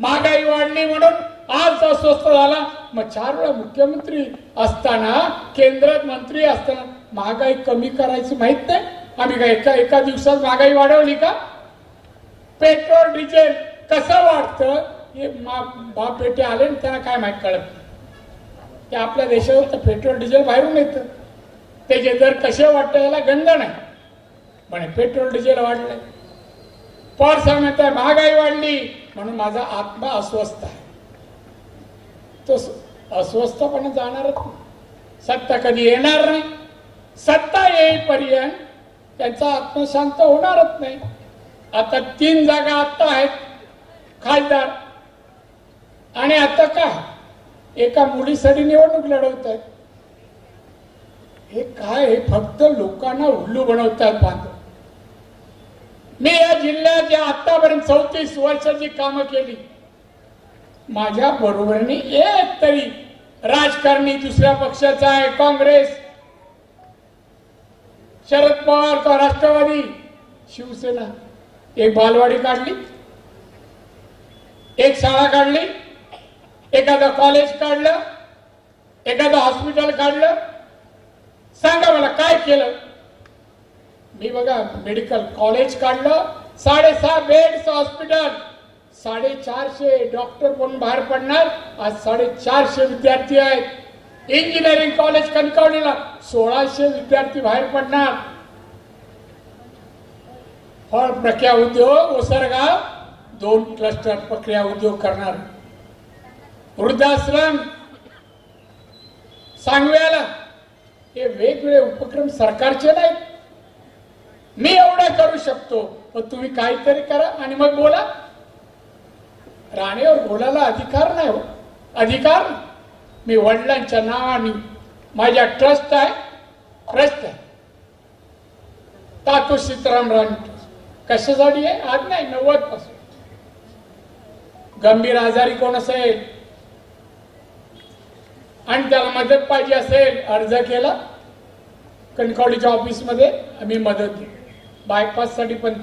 Speaker 19: महागाई वाढली म्हणून आज अस्वस्थ झाला. मग 4 वेळा मुख्यमंत्री असताना, केंद्रात मंत्री असताना महागाई कमी करायची माहित नाही? आम्ही काय एका दिवसात महागाई वाढवली का? पेट्रोल डिझेल कसं वाढतं हे बाप बेटे आले ना त्यांना काय माहित कळत नाही. ते आपल्या देशावर तर पेट्रोल डिझेल बाहेरून येतं. त्याचे दर कसे वाटतं याला गंध नाही. म्हणे पेट्रोल डिझेल वाढलंय. पवार साहेब म्हणतात महागाई वाढली म्हणून माझा आत्मा अस्वस्थ आहे. तो अस्वस्थपणे जाणारच नाही. सत्ता कधी येणार नाही. सत्ता येईपर्यंत त्यांचा आत्मा शांत होणारच नाही. आता 3 जागा आता आहेत खासदार आणि आता का एका मुलीसाठी निवडणूक लढवत आहेत. हे काय? हे फक्त लोकांना उल्लू बनवतात बांधव. मी या जिल्ह्यात या आतापर्यंत 34 वर्षाची कामं केली. माझ्या बरोबरीने एक तरी राजकारणी दुसऱ्या पक्षाचा आहे, काँग्रेस, शरद पवार का राष्ट्रवादी, शिवसेना. एक बालवाडी काढली, एक शाळा काढली, एखादं कॉलेज काढलं, एखादं हॉस्पिटल काढलं. सांगा मला काय केलं? मी बघा मेडिकल कॉलेज काढलं, 6.5 बेड्स हॉस्पिटल, 450 डॉक्टर म्हणून बाहेर पडणार. आज 450 विद्यार्थी आहेत. इंजिनिअरिंग कॉलेज कणकवलीला 1600 विद्यार्थी बाहेर पडणार. फळ प्रक्रिया उद्योग ओसरगाव 2 क्लस्टर प्रक्रिया उद्योग करणार. वृद्धाश्रम सांगव्याला हे वेगवेगळे उपक्रम सरकारचे नाहीत. मी एवढं करू शकतो पण तुम्ही काहीतरी करा आणि मग बोला. राणेवर बोलायला अधिकार नाही हो, अधिकार. मी वडिलांच्या नावाने माझ्या ट्रस्ट आहे तातो सीताराम राणे ट्रस्ट. कशासाठी आहे? आज नाही 90 पासून. गंभीर आजारी कोण असेल आणि त्याला मदत पाहिजे असेल, अर्ज केला कणकवलीच्या ऑफिसमध्ये, आम्ही मदत दिली. बायपास साठी पण.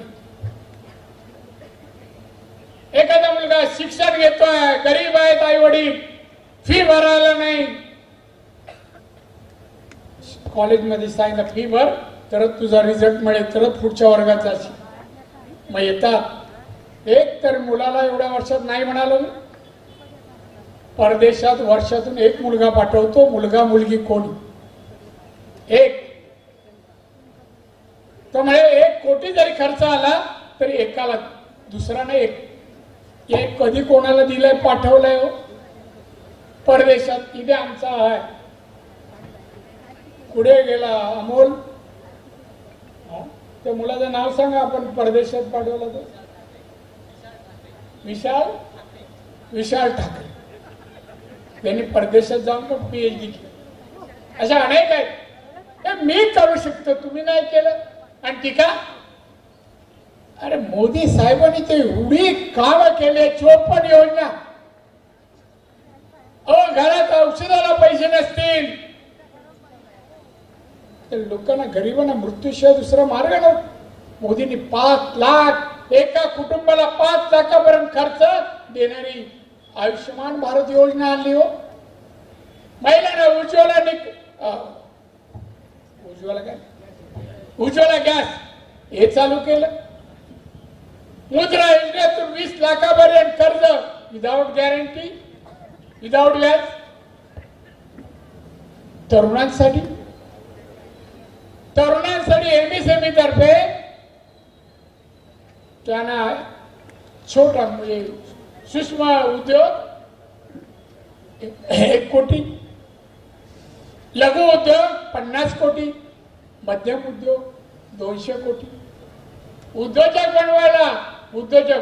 Speaker 19: एखादा मुलगा शिक्षण घेतोय, गरीब आहेत आई वडील, फी भरायला नाही, कॉलेजमध्ये सांगितलं फी भर तरच तुझा रिझल्ट मिळेल, तरच पुढच्या वर्गात जाशील. मग येतात. एक तर मुलाला एवढ्या वर्षात नाही म्हणालो मी. परदेशात वर्षातून एक मुलगा पाठवतो, मुलगा मुलगी कोणी एक. तो म्हणे 1 कोटी जरी खर्च आला तरी एकाला, दुसरा नाही. एक कधी कोणाला दिलंय पाठवलंय हो परदेशात? इथे आमचा आहे, पुढे गेला अमोल, त्या मुलाचं नाव सांगा आपण परदेशात पाठवलं तर. विशाल ठाकरे. त्यांनी परदेशात जाऊन पण PhD केली. अशा अनेक आहेत. मी करू शकतो, तुम्ही नाही केलं. आणि टीका, अरे मोदी साहेबांनी ते एवढी काम केले, 54 योजना. घरात औषधाला पैसे नसतील तर लोकांना, गरिबांना मृत्यूशिवाय दुसरा मार्ग नव्हता. मोदींनी 5 लाख एका कुटुंबाला 5 लाखापर्यंत खर्च देणारी आयुष्यमान भारत योजना आणली हो. महिलांना उज्ज्वला गॅस हे चालू केलं. मुद्रा योजनेतून 20 लाखापर्यंत कर्ज विदाउट गॅरंटी, विदाउट व्याज. तरुणांसाठी MSME तर्फे त्यांना छोटा म्हणजे सूक्ष्म उद्योग 1 कोटी, लघु उद्योग 50 कोटी, मध्यम उद्योग 200 कोटी. उद्योजक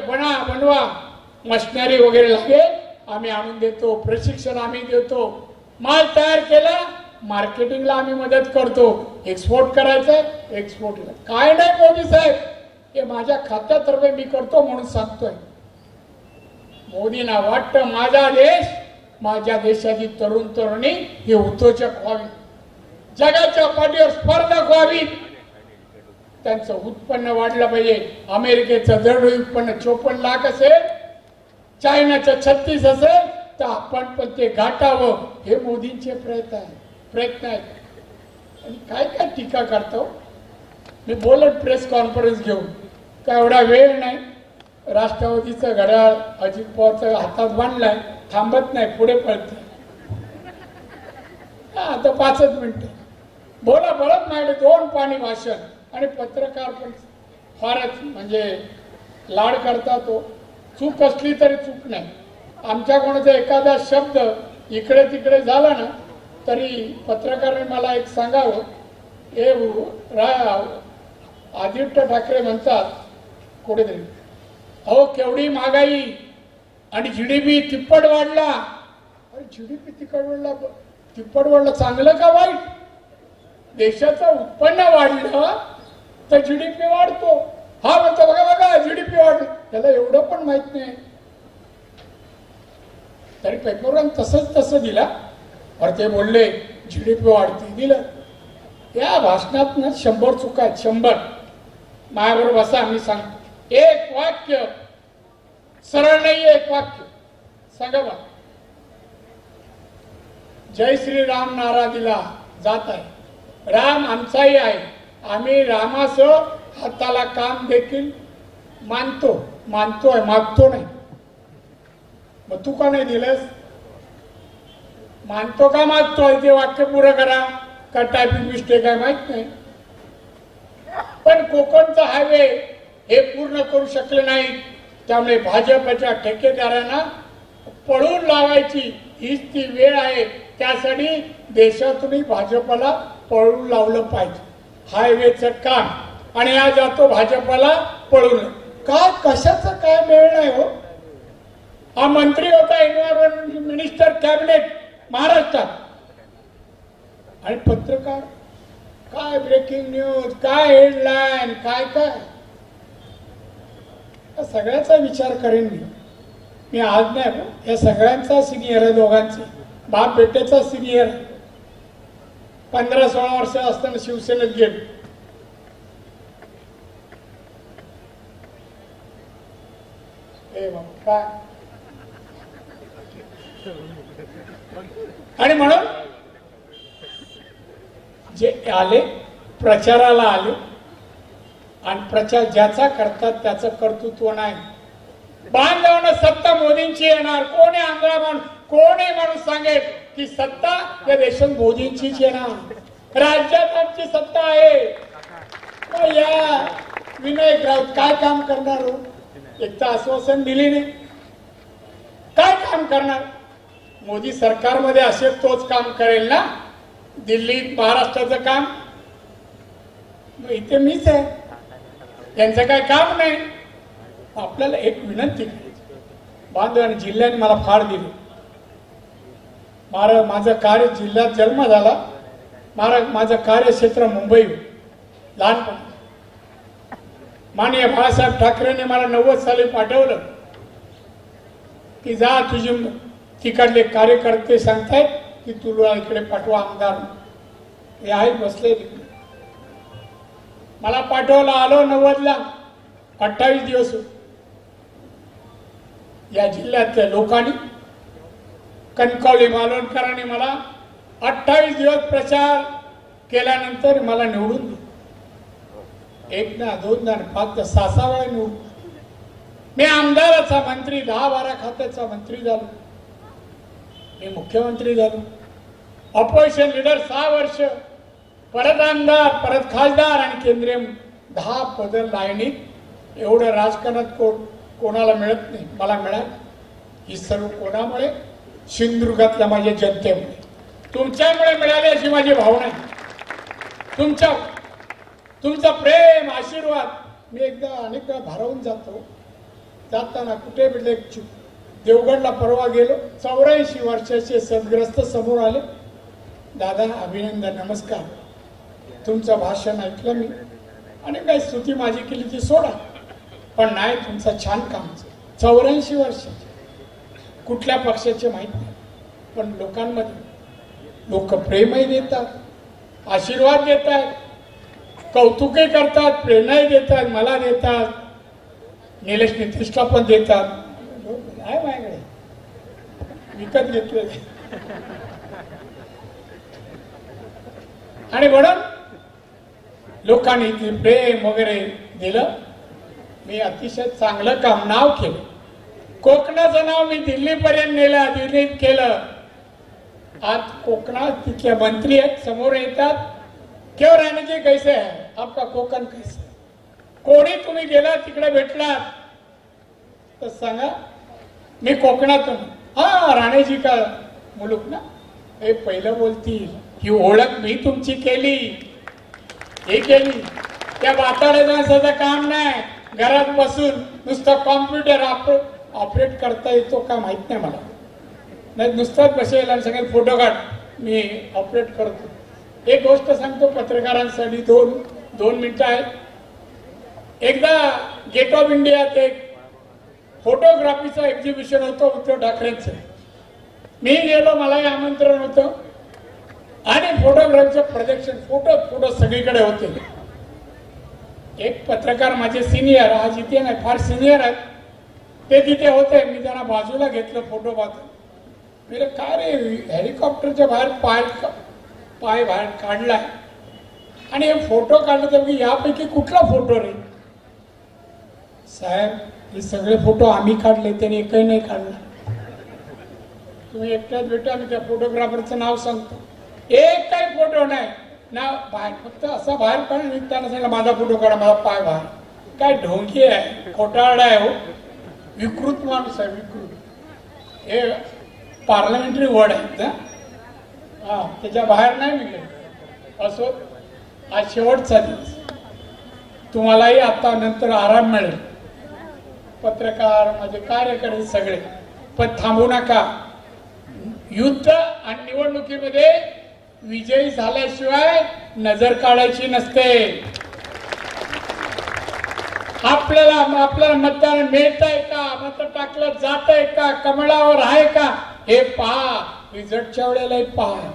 Speaker 19: बनवा, मशिनरी वगैरे लागेल आम्ही आणून देतो, प्रशिक्षण आम्ही देतो, माल तयार केला मार्केटिंगला आम्ही मदत करतो, एक्सपोर्ट करायचंय एक्सपोर्टला. काय नाही मोदी साहेब, हे माझ्या खात्यातर्फे मी करतो म्हणून सांगतोय. मोदींना वाटतं माझा देश, माझ्या देशाची तरुण तरुणी हे उद्योजक व्हावी, जगाच्या पाठीवर स्पर्धक व्हावी, त्यांचं उत्पन्न वाढलं पाहिजे. अमेरिकेचं दरडोई उत्पन्न 54 लाख असेल, चायनाचं 36 असेल तर आपण पण ते गाठावं, हे मोदींचे प्रयत्न आहेत. आणि काय काय टीका करतो मी बोलत प्रेस कॉन्फरन्स घेऊन, काय एवढा वेळ नाही. राष्ट्रवादीचं घड्याळ अजित पवारच्या हातात बांधलाय, थांबत नाही, पुढे पळत. आता 5 मिनिटं बोला, बळत नाही. 2 पाणी भाषण. आणि पत्रकार पण फारच म्हणजे लाड करतात. तो चूक असली तरी चूक नाही. आमच्या कोणाचा एखादा शब्द इकडे तिकडे झाला ना तरी पत्रकारांनी मला एक सांगावं, हे आदित्य ठाकरे म्हणतात कुठेतरी, अहो केवढी महागाई आणि GDP तिप्पट वाढला. अरे GDP तिप्पट वाढला चांगलं का वाईट? देशाचं उत्पन्न वाढलं तर GDP वाढतो. हा म्हणतो बघा GDP वाढलं, त्याला एवढं पण माहित नाही. तरी पेपरवर तसं दिला और ते बोलले GDP वाढते, दिलं. या भाषणात 100 चुका आहेत. 100 माझ्याबरोबर बसा, मी सांगतो. एक वाक्य सरळ नाही, एक वाक्य सांगा बा. जय श्रीराम नारा दिला जात आहे. राम आमचाही आहे, आम्ही रामासह हाताला काम देखील मानतोय, मागतो नाही. मग तू का नाही दिलंस? मानतो का मागतोय? ते वाक्य पुरं करा. का टायपिंग मिस्टेक आहे माहित नाही. पण कोकणचा हायवे हे पूर्ण करू शकले नाही, त्यामुळे भाजपच्या ठेकेदारांना पळून लावायची हीच ती वेळ आहे. त्यासाठी देशातूनही भाजपला पळून लावलं पाहिजे. हायवेचं काम आणि आज जातो भाजपला पळून. काय कशाचं काय वेळ नाही हो. हा मंत्री होता एन्व्हायरमेंट मिनिस्टर कॅबिनेट महाराष्ट्रात आणि पत्रकार काय ब्रेकिंग न्यूज काय हेडलाईन काय काय सगळ्याचा विचार करेन मी आज नाही. या सगळ्यांचा सिनियर आहे. दोघांचे बाप बेटेचा सिनियर 15-16 वर्ष असताना शिवसेनेत गेले. काय आणि म्हणून जे आले प्रचाराला आले आणि प्रचार ज्याचा करतात त्याचं कर्तृत्व नाही. बांधवणं सत्ता मोदींची येणार. कोणी आंध्रा म्हणून कोणी माणूस सांगेल की सत्ता या देशात मोदींचीच येणार. राज्यात आमची सत्ता आहे. या विनायक राऊत काय काम करणार हो. एक तर आश्वासन दिली नाही. काय काम करणार. मोदी सरकारमध्ये असेल तोच काम करेल ना. दिल्लीत महाराष्ट्राचं काम इथे मीच आहे. त्यांचं काय काम नाही. आपल्याला एक विनंती करायची. बांधव आणि जिल्ह्याने मला फार दिली. माझं कार्य जिल्ह्यात जन्म झाला. माझं कार्यक्षेत्र मुंबई लहानपण. माननीय बाळासाहेब ठाकरेंनी मला 90 साली पाठवलं की जा तुझी तिकडले कार्यकर्ते सांगतायत की तुला इकडे पाठवा आमदार. हे आहेत बसले तिकडे. मला पाठवलं. आलो 90ला 28 दिवस. या जिल्ह्यातल्या लोकांनी कणकवली मालवणकरांनी मला 28 दिवस प्रचार केल्यानंतर मला निवडून दिलं. 1 ना 2 ना 5 ना 6 वेळा निवडून. मी आमदाराचा मंत्री 10-12 खात्याचा मंत्री झालो. मी मुख्यमंत्री झालो. ऑपोजिशन लीडर 6 वर्ष. परत आमदार परत खासदार आणि केंद्रीय 10 पद लाईनीत. एवढं राजकारणात कोणाला मिळत नाही. मला मिळालं. ही सर्व कोणामुळे. सिंधुदुर्गातल्या माझ्या जनतेमुळे तुमच्यामुळे मिळाली अशी माझी भावना आहे. तुमचा प्रेम आशीर्वाद. मी एकदा अनेकदा भारावून जातो. जाताना कुठे भेटले. देवगडला परवा गेलो. 84 वर्षाचे सद्ग्रस्त समोर आले. दादा अभिनंदन नमस्कार. तुमचं भाषण ऐकलं मी आणि काही स्तुती माझी केली ती सोडा. पण नाही तुमचं छान काम. 84 वर्ष. कुठल्या पक्षाचे माहित नाही. पण लोकांमध्ये लोक प्रेमही देतात. आशीर्वाद देतात. कौतुकही करतात. प्रेरणाही देतात. मला देतात. निलेश नितीशला पण देतात. आहे माझ्याकडे विकत घेतले. आणि म्हणून लोकांनी ते प्रेम वगैरे दिलं. मी अतिशय चांगलं काम नाव केलं. कोकणाचं नाव मी दिल्लीपर्यंत नेलं. दिल्लीत केलं. आज कोकणात तिथले मंत्री आहेत समोर येतात. क्यों राणे जी कैसे है आपका कोकण कैसे. कोणी तुम्ही गेला तिकडे भेटलात तर सांगा मी कोकणातून. हा राणेजी का मुलुक ना. हे पहिलं बोलतील. ही ओळख मी तुमची केली. हे केली. त्या वातावरणाचं काम नाही. घरात बसून नुसतं कॉम्प्युटर ऑपरेट करता येतो का माहित नाही मला. नाही नुसताच बसेल आणि सगळे फोटो काढ. मी ऑपरेट करतो. एक गोष्ट सांगतो पत्रकारांसाठी. 2 मिनिटं आहेत. एकदा गेट ऑफ इंडियात एक फोटोग्राफीचं एक्झिबिशन होतं उद्धव ठाकरेंचं. मी गेलो. मलाही आमंत्रण होतं आणि फोटोग्राफीचं प्रदर्शन. फोटो सगळीकडे होते. एक पत्रकार माझे सिनियर आज इथे नाही फार सिनियर आहेत ते तिथे होते. मी त्यांना बाजूला घेतलं. फोटो पाहतो. मी काय रे हेलिकॉप्टरच्या बाहेर पाय बाहेर काढलाय आणि हे फोटो काढले तर यापैकी कुठला फोटो रे. साहेब हे सगळे फोटो आम्ही काढले. त्याने एकही नाही काढला. तुम्ही एकट्यात भेटा. मी त्या फोटोग्राफरचं नाव सांगतो. एक काही फोटो नाही ना बाहेर. फक्त असा बाहेर काढून त्यांना सांगितलं माझा फोटो काढा. माझा पाय बाहेर. काय ढोंगी आहे. खोटारडा आहे हो. विकृत माणूस आहे. विकृत. हे पार्लमेंटरी वर्ड आहेत ना, हा, त्याच्या बाहेर नाही मी गेलो. असो, आज शेवटचा दिवस, तुम्हालाही आता नंतर आराम मिळेल. पत्रकार, माझे कार्यकर्ते सगळे, पण थांबू नका. युद्ध आणि निवडणुकीमध्ये विजयी झाल्याशिवाय नजर काढायची नसते. आपल्याला मतदान मिळतंय का, मत टाकलं जात आहे का, कमळावर आहे का, हे पहा. रिझल्टच्या वेळेला पहा.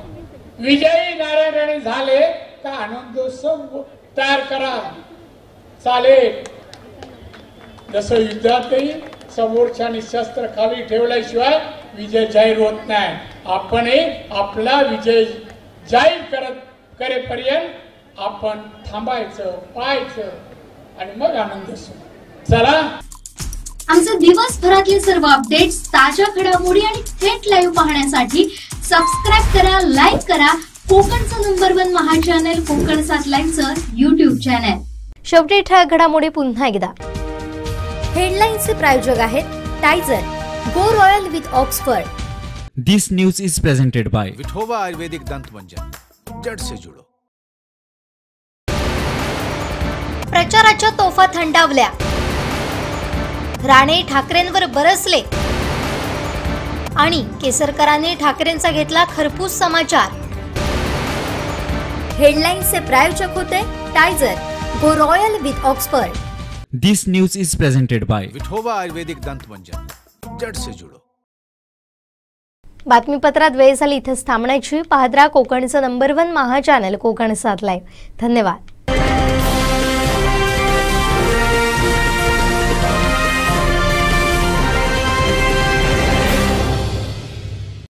Speaker 19: विजयी नारायण झाले का आनंदोत्सव तयार करा, चालेल. जसं युद्धातही समोरच्याने शस्त्र खाली ठेवल्याशिवाय विजय जाहीर होत नाही. आपणही आपला विजय जाहीर करेपर्यंत आपण थांबायचं, पाहायचं आणि मग आनंद असतो. चला,
Speaker 2: आमचे दिवसभरातले सर्व अपडेट्स, ताज्या घडामोडी आणि थेट लाईव्ह पाहण्यासाठी सबस्क्राईब करा, लाईक करा कोकणचं नंबर 1 महा चॅनल कोकण 7 लाईव्हचं YouTube चॅनल. शेवटी ठळक घडामोडी पुन्हा एकदा. हेडलाईन्सचे प्रायोजक आहेत टायझर, go royal with Oxford.
Speaker 3: This news is presented by
Speaker 4: Vithoba Ayurvedic Dant Manjan, जड़ से जुड़ो.
Speaker 2: प्रचाराच्या तोफा थंडावल्या, राणे ठाकरेंवर बरसले आणि केसरकरांनी ठाकरेंचा घेतला खरपूस समाचार. हेडलाईन्सचे प्रायोजक होते टायझर, go royal with Oxford.
Speaker 3: This news is presented by
Speaker 4: Vithoba Ayurvedic Dant Manjan, जड़ से जुड़ो.
Speaker 2: बातमीपत्रात वेळ झाली इथेच थांबण्याची. पाहत राहा कोकणचं number 1 Maha channel Konkan 7 live. धन्यवाद.